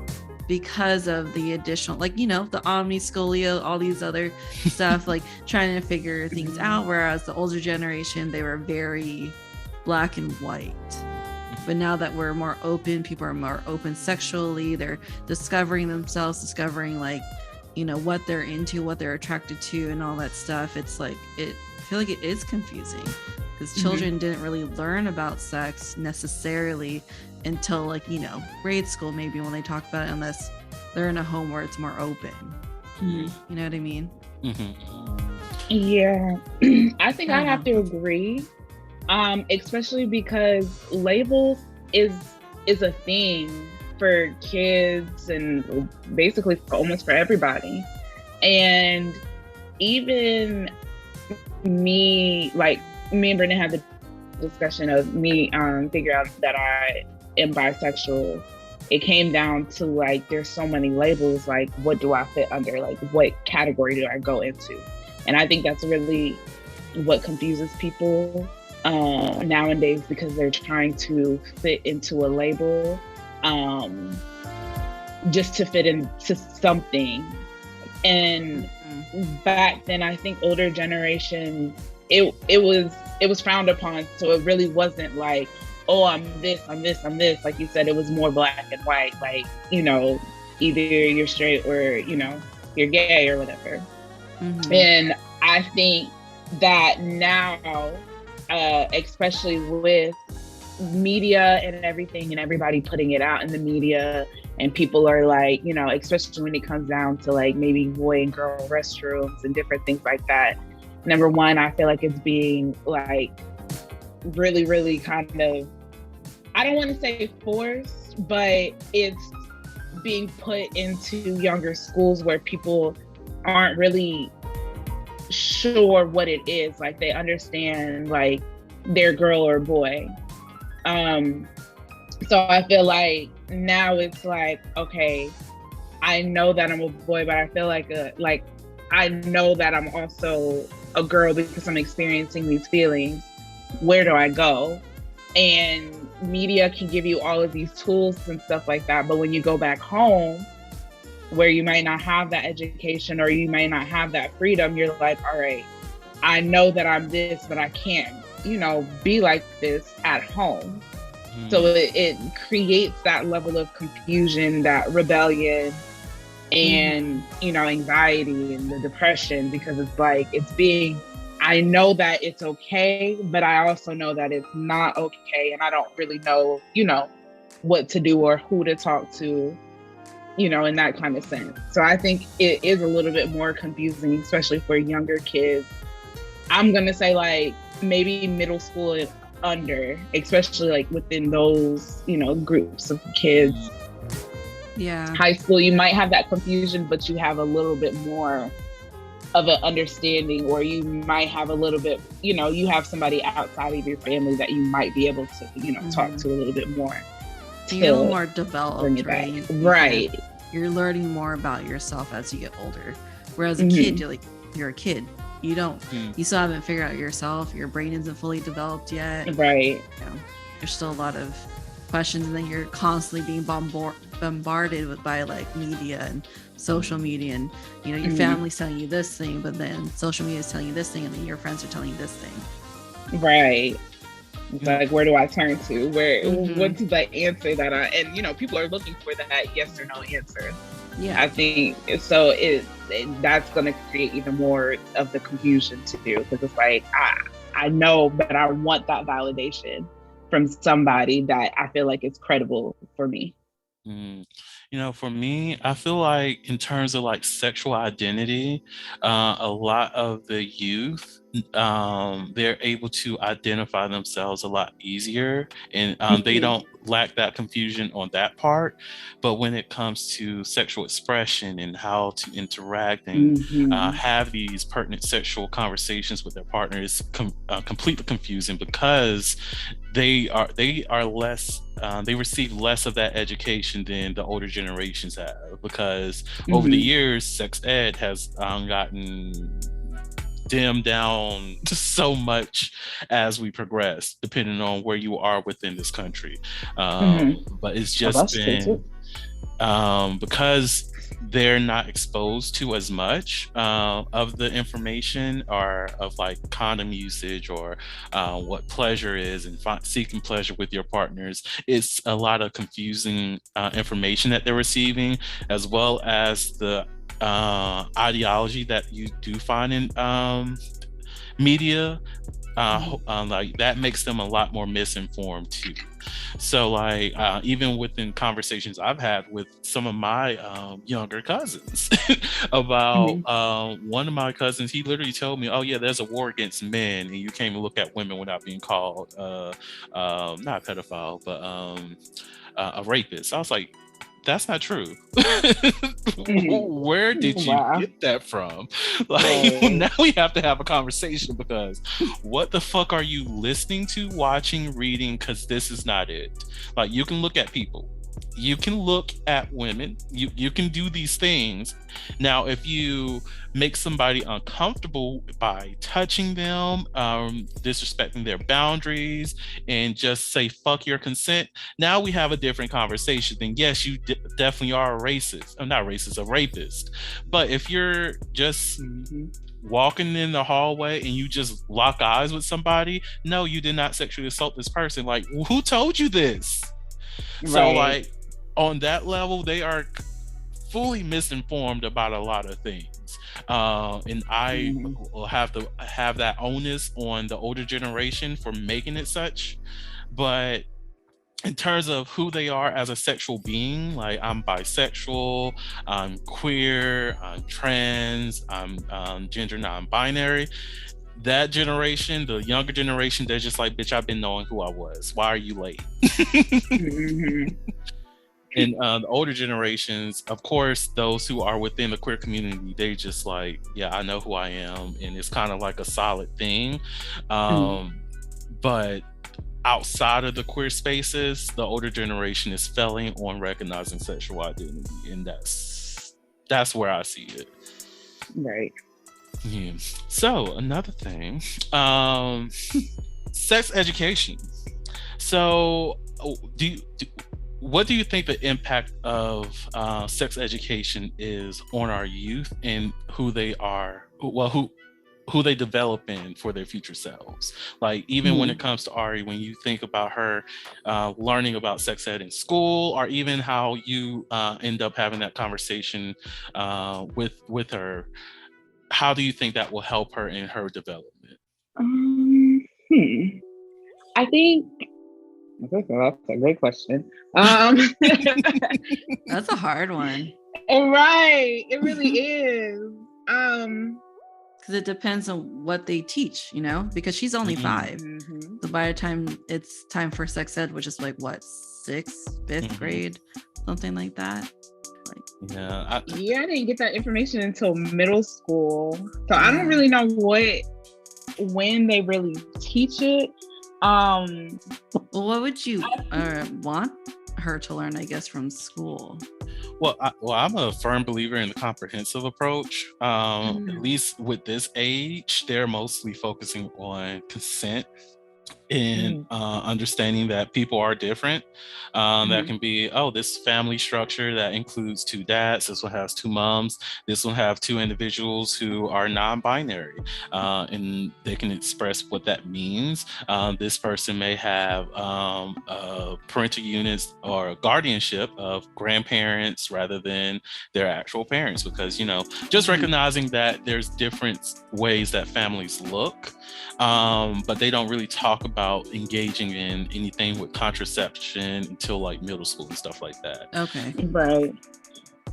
because of the additional, like, you know, the omniscolio, all these other stuff, like trying to figure things out. Whereas the older generation, they were very black and white. But now that we're more open, people are more open sexually, they're discovering themselves, discovering like, you know, what they're into, what they're attracted to, and all that stuff. It's like, I feel like it is confusing because children didn't really learn about sex necessarily until like, you know, grade school, maybe, when they talk about it, unless they're in a home where it's more open. You know what I mean? Yeah, I think I have to agree. Especially because labels is a thing for kids and basically almost for everybody. And even me and Brendan had the discussion of me figure out that I am bisexual. It came down to like, there's so many labels, like what do I fit under? Like what category do I go into? And I think that's really what confuses people nowadays, because they're trying to fit into a label just to fit into something. And back then, I think older generation, it was frowned upon. So it really wasn't like, oh, I'm this. Like you said, it was more black and white. Like, you know, either you're straight or, you know, you're gay or whatever. And I think that now, especially with media and everything and everybody putting it out in the media, and people are like, you know, especially when it comes down to like maybe boy and girl restrooms and different things like that. Number one, I feel like it's being like really, really kind of, I don't want to say forced, but it's being put into younger schools where people aren't really sure what it is. Like they understand like they're girl or boy. So I feel like now it's like, okay, I know that I'm a boy, but I feel like I know that I'm also a girl because I'm experiencing these feelings. Where do I go? And media can give you all of these tools and stuff like that. But when you go back home, where you might not have that education or you might not have that freedom, you're like, all right, I know that I'm this, but I can't, be like this at home. So it creates that level of confusion, that rebellion, and, anxiety and the depression, because it's like, I know that it's okay, but I also know that it's not okay. And I don't really know, what to do or who to talk to, in that kind of sense. So I think it is a little bit more confusing, especially for younger kids. I'm going to say like maybe middle school and under, especially like within those, groups of kids. Yeah. High school, you might have that confusion, but you have a little bit more of an understanding, or you might have a little bit, you have somebody outside of your family that you might be able to, talk to a little bit more. You're a little more developed, right? Right. You're learning more about yourself as you get older. Whereas a kid, you're a kid. You still haven't figured out yourself. Your brain isn't fully developed yet. Right. There's still a lot of questions, and then you're constantly being bombarded by like media and social media, and your family's telling you this thing, but then social media is telling you this thing, and then your friends are telling you this thing. Right. It's like, where do I turn to? What's the answer that people are looking for that yes or no answer. Yeah, I think so. That's going to create even more of the confusion too, because it's like I know, but I want that validation from somebody that I feel like is credible for me. For me, I feel like in terms of like sexual identity, a lot of the youth, they're able to identify themselves a lot easier, and they don't lack that confusion on that part. But when it comes to sexual expression and how to interact and have these pertinent sexual conversations with their partner is completely confusing, because they are less, they receive less of that education than the older generations have, because over the years, sex ed has gotten dimmed down so much as we progress, depending on where you are within this country. But it's just been because they're not exposed to as much of the information, or of like condom usage, or what pleasure is, and seeking pleasure with your partners. It's a lot of confusing information that they're receiving, as well as the ideology that you do find in media. Like that makes them a lot more misinformed too. So like even within conversations I've had with some of my younger cousins about one of my cousins, he literally told me, oh yeah, there's a war against men, and you can't even look at women without being called not a pedophile, but a rapist. I was like, that's not true. Where did you get that from? Like, now we have to have a conversation, because what the fuck are you listening to, watching, reading? Because this is not it. Like, you can look at people, you can look at women, you can do these things. Now, if you make somebody uncomfortable by touching them, disrespecting their boundaries, and just say fuck your consent, now we have a different conversation. Then yes, you definitely are a racist. Not racist, a rapist. But if you're just walking in the hallway and you just lock eyes with somebody, no, you did not sexually assault this person. Like, who told you this? So like on that level, they are fully misinformed about a lot of things. And I will have to have that onus on the older generation for making it such. But in terms of who they are as a sexual being, like I'm bisexual, I'm queer, I'm trans, I'm gender non-binary. That generation, the younger generation, they're just like, bitch, I've been knowing who I was. Why are you late? And the older generations, of course, those who are within the queer community, they just like, yeah, I know who I am, and it's kind of like a solid thing. But outside of the queer spaces, the older generation is failing on recognizing sexual identity, and that's where I see it. Right. Yeah. So another thing, sex education. So, what do you think the impact of sex education is on our youth and who they are? Who they develop in for their future selves. Like even when it comes to Ari, when you think about her learning about sex ed in school, or even how you end up having that conversation with her, how do you think that will help her in her development? I think that's a great question. That's a hard one. Right, it really is. Because it depends on what they teach, because she's only 5. So by the time it's time for sex ed, which is like what, 6th, 5th grade, something like that. I didn't get that information until middle school, so I don't really know when they really teach it. Well, what would you want her to learn, I guess, from school? Well, I'm a firm believer in the comprehensive approach. At least with this age, they're mostly focusing on consent and understanding that people are different. That can be, this family structure that includes 2 dads. This one has 2 moms. This one have 2 individuals who are non-binary, and they can express what that means. This person may have parental units or guardianship of grandparents rather than their actual parents, because just recognizing that there's different ways that families look, but they don't really talk about engaging in anything with contraception until like middle school and stuff like that. Okay. Right.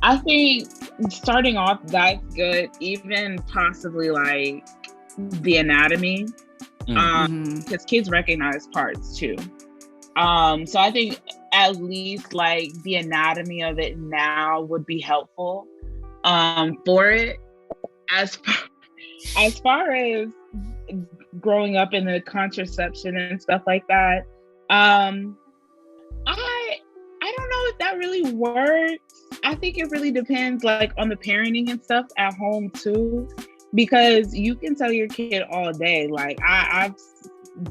I think starting off, that's good. Even possibly like the anatomy, because kids recognize parts too. So I think at least like the anatomy of it now would be helpful for it. As far as growing up in the contraception and stuff like that, I don't know if that really works. I think it really depends like on the parenting and stuff at home too, because you can tell your kid all day. Like I've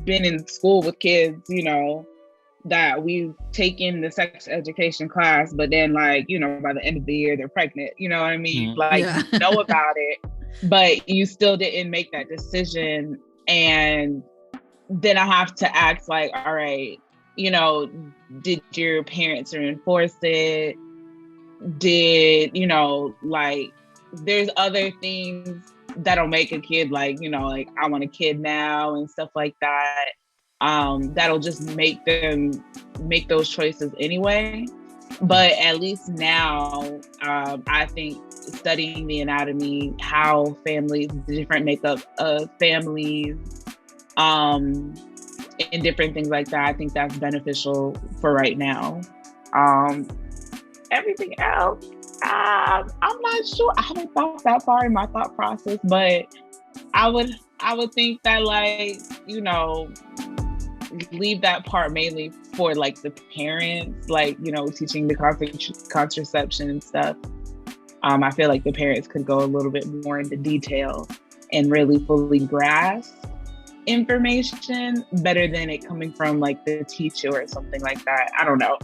been in school with kids, that we've taken the sex education class, but then like, by the end of the year they're pregnant, you know what I mean? Like you know about it, but you still didn't make that decision. And then I have to ask like, all right, did your parents reinforce it? Did, like there's other things that'll make a kid like, like I want a kid now and stuff like that. That'll just make them make those choices anyway. But at least now, I think studying the anatomy, how families, the different makeup of families, and different things like that, I think that's beneficial for right now. Everything else, I'm not sure. I haven't thought that far in my thought process, but I would think that like, leave that part mainly for like the parents, like, teaching the contraception and stuff. I feel like the parents could go a little bit more into detail and really fully grasp information better than it coming from like the teacher or something like that. I don't know.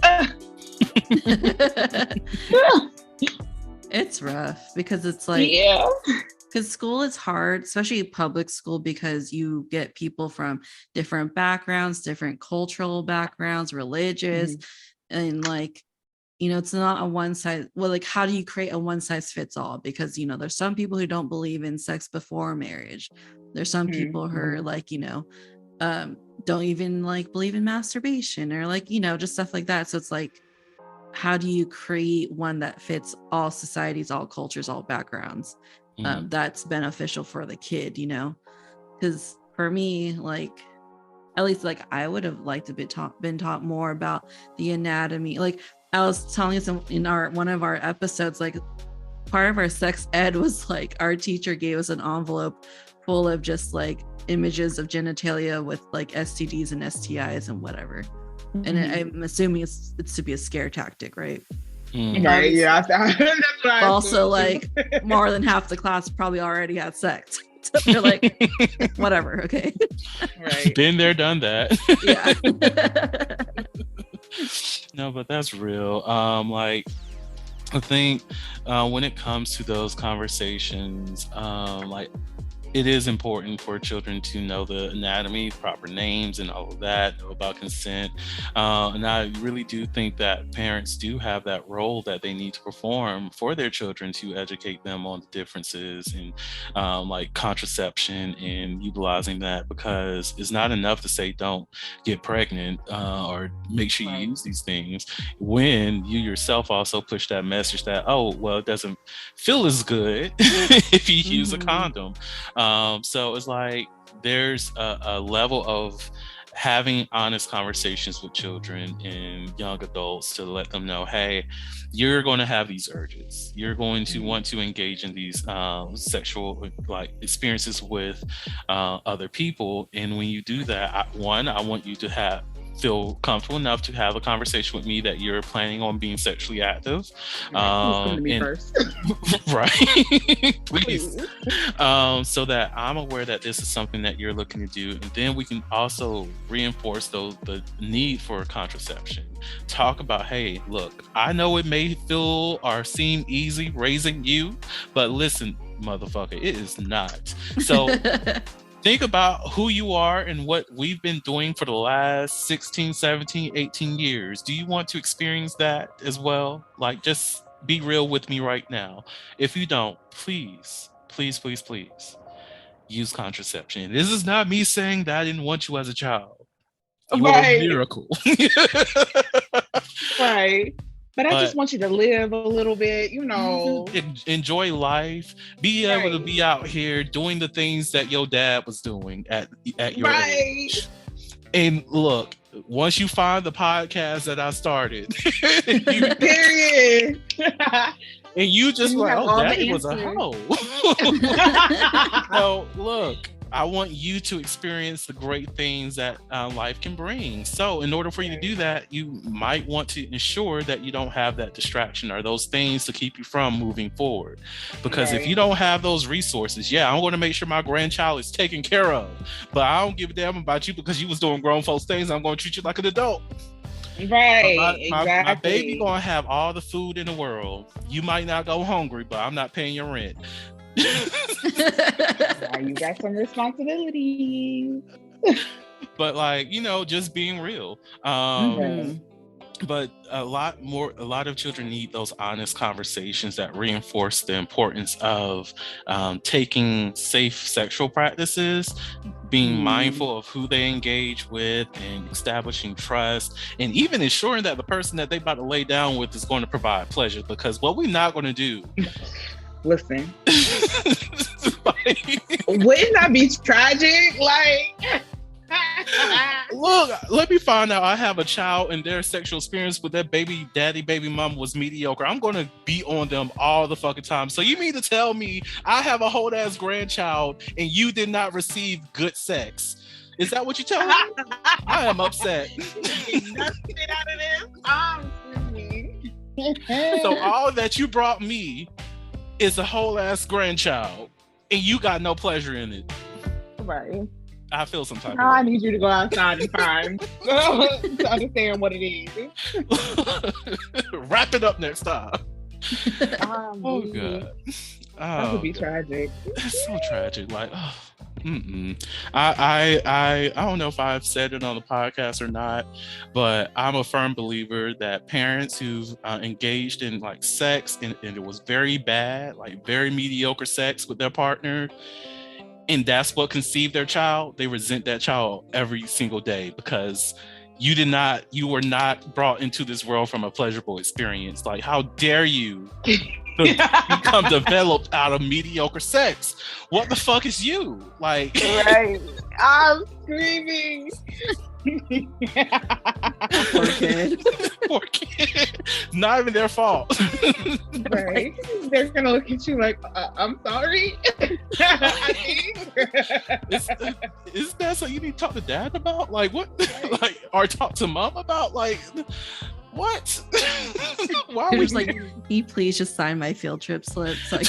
It's rough because it's like, because school is hard, especially public school, because you get people from different backgrounds, different cultural backgrounds, religious, and like, it's not a one size. Well, like, how do you create a one size fits all? Because, there's some people who don't believe in sex before marriage. There's some people who are like, don't even like believe in masturbation or like, just stuff like that. So it's like, how do you create one that fits all societies, all cultures, all backgrounds? That's beneficial for the kid, because for me, like, at least like I would have liked to been taught more about the anatomy. Like I was telling some in one of our episodes, like part of our sex ed was like our teacher gave us an envelope full of just like images of genitalia with like STDs and STIs and whatever. And I'm assuming it's to be a scare tactic, right? Right. Yeah. That's what I also, like more than half the class probably already had sex. So they're like, whatever, okay. Right. Been there, done that. Yeah. No, but that's real. Like I think when it comes to those conversations, like it is important for children to know the anatomy, proper names, and all of that, know about consent. And I really do think that parents do have that role that they need to perform for their children to educate them on the differences and like contraception and utilizing that, because it's not enough to say don't get pregnant or make sure you use these things when you yourself also push that message that, oh, well, it doesn't feel as good if you use a condom. So it's like there's a level of having honest conversations with children and young adults to let them know, hey, you're going to have these urges. You're going to want to engage in these sexual like experiences with other people. And when you do that, I want you to feel comfortable enough to have a conversation with me that you're planning on being sexually active. Listen to me first. Right. Please. So that I'm aware that this is something that you're looking to do. And then we can also reinforce the need for contraception. Talk about, hey, look, I know it may feel or seem easy raising you, but listen, motherfucker, it is not. So think about who you are and what we've been doing for the last 16, 17, 18 years. Do you want to experience that as well? Like, just be real with me right now. If you don't, please, please, please, please use contraception. This is not me saying that I didn't want you as a child. You are a miracle. Right. But I just want you to live a little bit, you know. Enjoy life. Be able to be out here doing the things that your dad was doing at your age. And look, once you find the podcast that I started, period. And you just like, oh, daddy was a hoe. So look, I want you to experience the great things that life can bring. So in order for you to do that, you might want to ensure that you don't have that distraction or those things to keep you from moving forward. Because if you don't have those resources, I'm going to make sure my grandchild is taken care of. But I don't give a damn about you because you was doing grown folks things. I'm going to treat you like an adult. Right. My baby going to have all the food in the world. You might not go hungry, but I'm not paying your rent. You got some responsibilities. But like, just being real. But a lot of children need those honest conversations that reinforce the importance of taking safe sexual practices, being mindful of who they engage with, and establishing trust, and even ensuring that the person that they about to lay down with is going to provide pleasure. Because what we're not going to do. Listen. Wouldn't that be tragic? Like, look, let me find out I have a child and their sexual experience with their baby mom was mediocre. I'm going to beat on them all the fucking time. So you mean to tell me I have a whole ass grandchild and you did not receive good sex? Is that what you tell me? I am upset. Nothing out of this. So all that you brought me is a whole ass grandchild and you got no pleasure in it. Right. I feel some type of I need you to go outside and find to understand what it is. Wrap it up next time. Oh God. That would be tragic. It's so tragic. Like, I don't know if I've said it on the podcast or not, but I'm a firm believer that parents who've engaged in like sex and it was very bad, like very mediocre sex with their partner, and that's what conceived their child, they resent that child every single day because you were not brought into this world from a pleasurable experience. Like, how dare you become developed out of mediocre sex? What the fuck is you? Like, right. I'm screaming. Poor kid. Poor kid. Not even their fault. Right. They're gonna look at you like, I'm sorry. Isn't that something you need to talk to dad about? Like what? Like, or talk to mom about? Like what? Why You're would just like, can you please just sign my field trip slip so I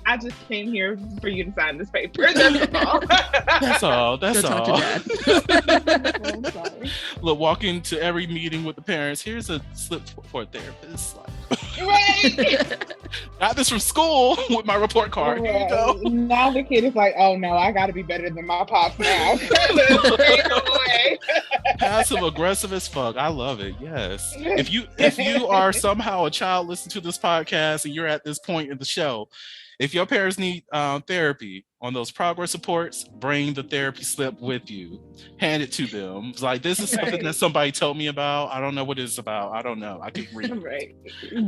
I just came here for you to sign this paper. That's all. That's all. That's go all. talk to dad. I'm sorry. Look, walking to every meeting with the parents. Here's a slip for a therapist. Like, Right. got this from school with my report card. Here you go. Now the kid is like, oh no, I got to be better than my pops now. Passive aggressive as fuck. I love it. Yes. If you are somehow a child listening to this podcast and you're at this point in the show, if your parents need therapy on those progress reports, bring the therapy slip with you. Hand it to them. It's like, this is something that somebody told me about. I don't know what it's about. I don't know. I can't read it. Right.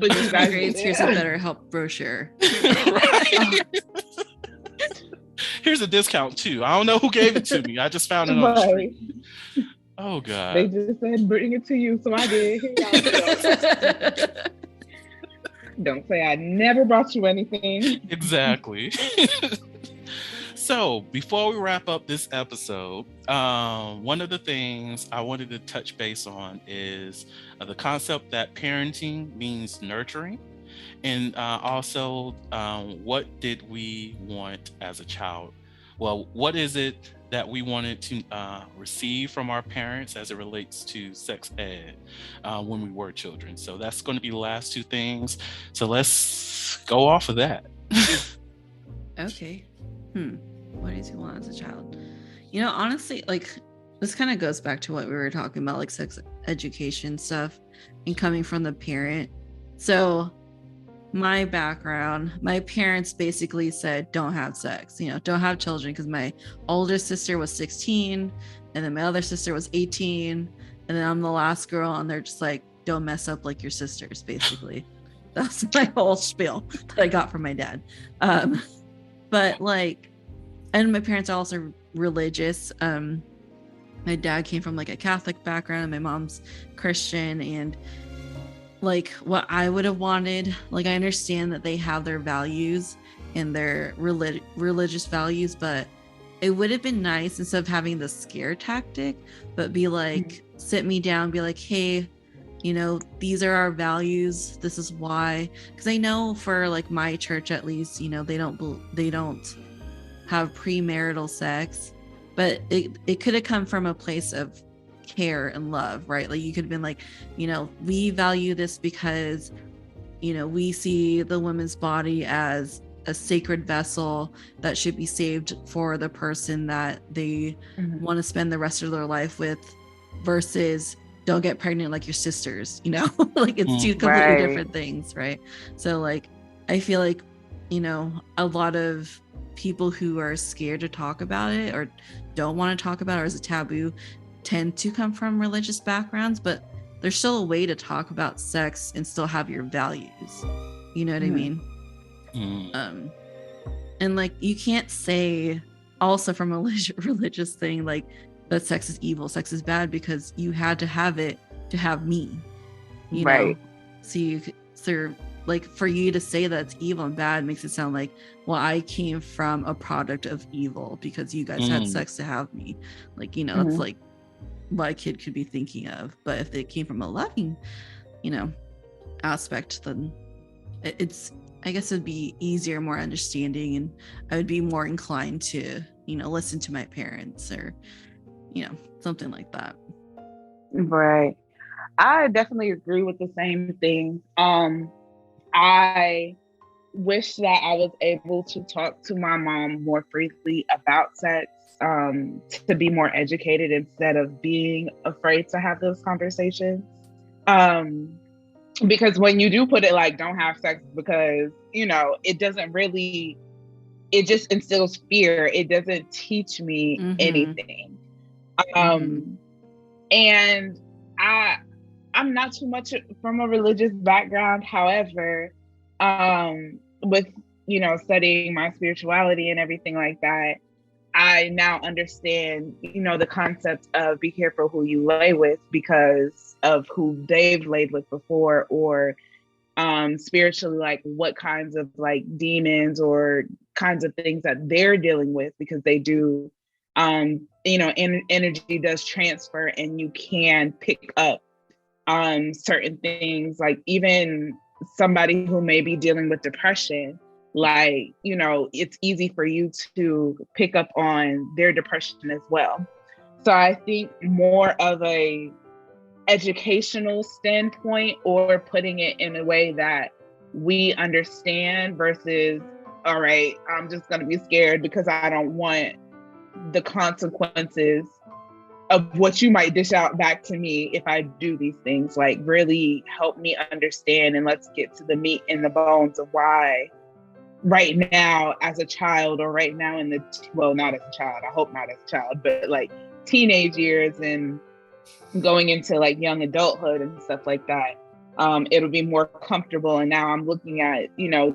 But you guys, Grades, here's a better help brochure. Right. Here's a discount too. I don't know who gave it to me. I just found it on the street. Oh God. They just said bring it to you, so I did. Here y'all go. Don't say I never brought you anything. Exactly. So before we wrap up this episode, one of the things I wanted to touch base on is the concept that parenting means nurturing, and also what did we want as a child? Well, what is it that we wanted to receive from our parents as it relates to sex ed when we were children? So that's going to be the last two things. So let's go off of that. Okay. What did you want as a child? You know, honestly, like, this kind of goes back to what we were talking about, like sex education stuff and coming from the parent. So my background, my parents basically said, don't have sex, don't have children, because my older sister was 16 and then my other sister was 18 and then I'm the last girl, and they're just like, don't mess up like your sisters, basically. That's my whole spiel that I got from my dad. But like, and my parents are also religious. My dad came from like a Catholic background, and my mom's Christian, and like what I would have wanted, like, I understand that they have their values and their religious values, but it would have been nice, instead of having the scare tactic, but be like, sit me down, be like, hey, these are our values, this is why. Because I know for like my church, at least, they don't have premarital sex, but it could have come from a place of care and love, right? Like, you could have been like, we value this because we see the woman's body as a sacred vessel that should be saved for the person that they want to spend the rest of their life with, versus don't get pregnant like your sisters, like, it's two completely different things, right? So like, I feel like a lot of people who are scared to talk about it or don't want to talk about it, or as a taboo, tend to come from religious backgrounds, but there's still a way to talk about sex and still have your values. You know what I mean? And like, you can't say also from a religious thing, like, that sex is evil, sex is bad, because you had to have it to have me, right? So like, for you to say that it's evil and bad makes it sound like, well, I came from a product of evil because you guys had sex to have me. Like, that's like what a kid could be thinking of. But if it came from a loving, aspect, then it's, I guess it'd be easier, more understanding, and I would be more inclined to, listen to my parents, or, something like that. Right. I definitely agree with the same thing. I wish that I was able to talk to my mom more freely about sex, to be more educated instead of being afraid to have those conversations. Because when you do put it like, don't have sex, because, it doesn't really, it just instills fear. It doesn't teach me anything. And I'm not too much from a religious background. However, with, studying my spirituality and everything like that, I now understand, the concept of be careful who you lay with because of who they've laid with before, or spiritually, like what kinds of like demons or kinds of things that they're dealing with, because they do, energy does transfer, and you can pick up certain things, like even somebody who may be dealing with depression, like, it's easy for you to pick up on their depression as well. So I think more of a educational standpoint, or putting it in a way that we understand, versus, all right, I'm just going to be scared because I don't want the consequences of what you might dish out back to me if I do these things. Like, really help me understand, and let's get to the meat and the bones of why right now as a child, or right now in the, well, not as a child, I hope not as a child, but like teenage years and going into like young adulthood and stuff like that, it'll be more comfortable. And now I'm looking at,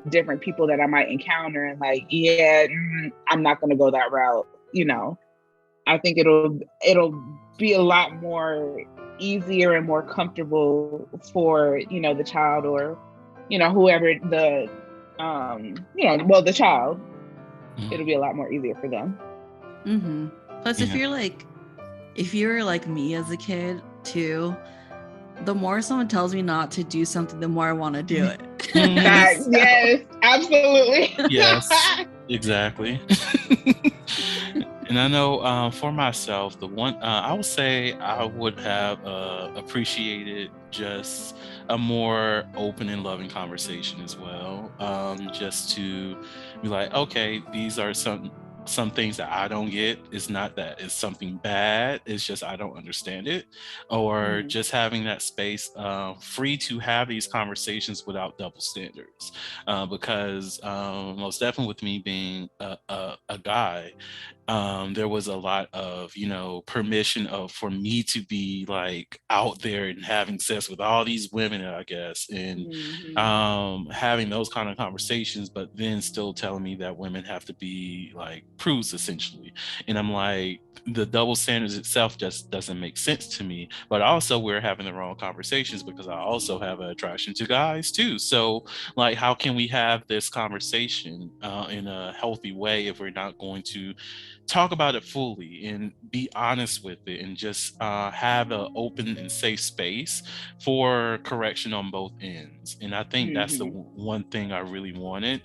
different people that I might encounter, and like, yeah, I'm not going to go that route. I think it'll be a lot more easier and more comfortable for, the child, or, whoever the, the child. Mhm. It'll be a lot more easier for them. Mm-hmm. Plus, Yeah. if you're like me as a kid too, the more someone tells me not to do something, the more I want to do it. Yes, absolutely. Yes, exactly. And I know for myself, the one I would say I would have appreciated just a more open and loving conversation as well. Just to be like, okay, these are some things that I don't get. It's not that it's something bad. It's just I don't understand it, or just having that space free to have these conversations without double standards. Because most definitely with me being a guy, there was a lot of permission for me to be like out there and having sex with all these women, I guess, and having those kind of conversations, but then still telling me that women have to be like prudes essentially. And I'm like, the double standards itself just doesn't make sense to me. But also we're having the wrong conversations, because I also have an attraction to guys too. So like, how can we have this conversation in a healthy way if we're not going to talk about it fully and be honest with it, and just have an open and safe space for correction on both ends? And I think that's the one thing I really wanted,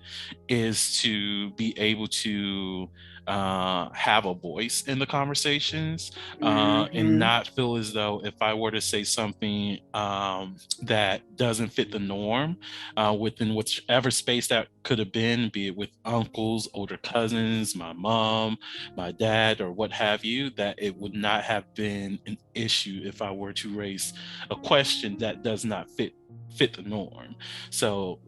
is to be able to have a voice in the conversations, and not feel as though if I were to say something that doesn't fit the norm within whichever space that could have been, be it with uncles, older cousins, my mom, my dad, or what have you, that it would not have been an issue if I were to raise a question that does not fit the norm. So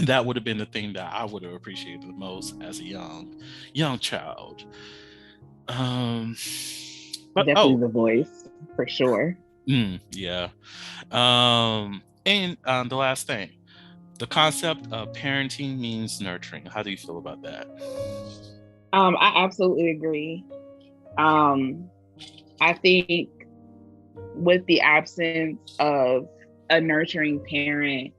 that would have been the thing that I would have appreciated the most as a young child. But Definitely the voice, for sure. Yeah. And the last thing, the concept of parenting means nurturing. How do you feel about that? I absolutely agree. I think with the absence of a nurturing parent,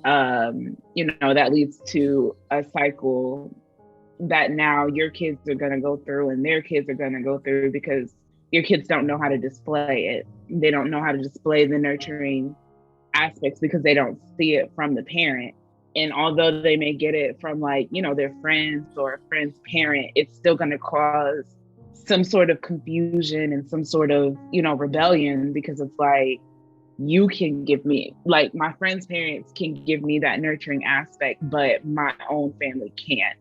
that leads to a cycle that now your kids are going to go through, and their kids are going to go through, because your kids don't know how to display it. They don't know how to display the nurturing aspects because they don't see it from the parent. And although they may get it from like, their friends or a friend's parent, it's still going to cause some sort of confusion and some sort of, rebellion, because it's like, you can give me, like, my friend's parents can give me that nurturing aspect, but my own family can't.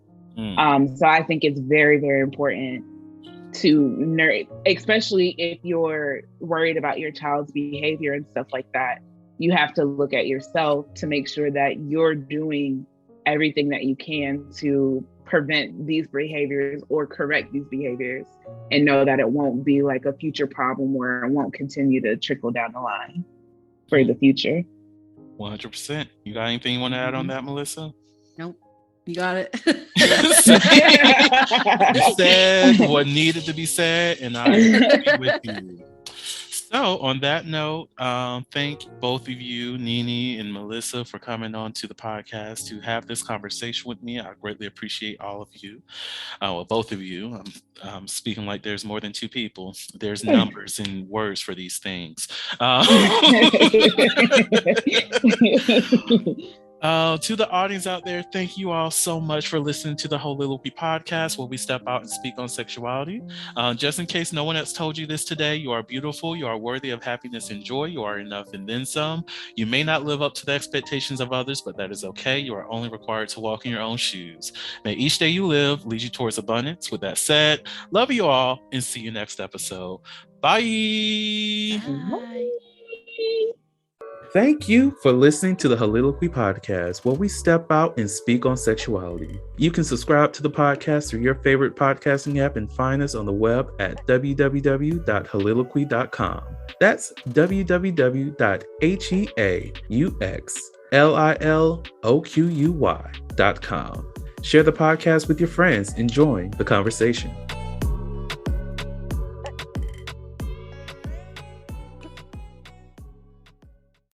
So I think it's very, very important to nurture, especially if you're worried about your child's behavior and stuff like that. You have to look at yourself to make sure that you're doing everything that you can to prevent these behaviors or correct these behaviors, and know that it won't be like a future problem where it won't continue to trickle down the line for the future. 100%. You got anything you want to add on that, Melissa? Nope. You got it. You said what needed to be said, and I agree with you. So on that note, thank both of you, Nini and Melissa, for coming on to the podcast to have this conversation with me. I greatly appreciate all of you. Well, both of you. I'm speaking like there's more than two people. There's numbers and words for these things. To the audience out there, thank you all so much for listening to the Soliloquy podcast, where we step out and speak on sexuality. Just in case no one has told you this today, you are beautiful, you are worthy of happiness and joy, you are enough and then some. You may not live up to the expectations of others, but that is okay. You are only required to walk in your own shoes. May each day you live lead you towards abundance. With that said, love you all and see you next episode. Bye. Bye. Thank you for listening to the Soliloquy podcast, where we step out and speak on sexuality. You can subscribe to the podcast through your favorite podcasting app and find us on the web at www.soliloquy.com. That's www.heauxvember.com. Share the podcast with your friends and join the conversation.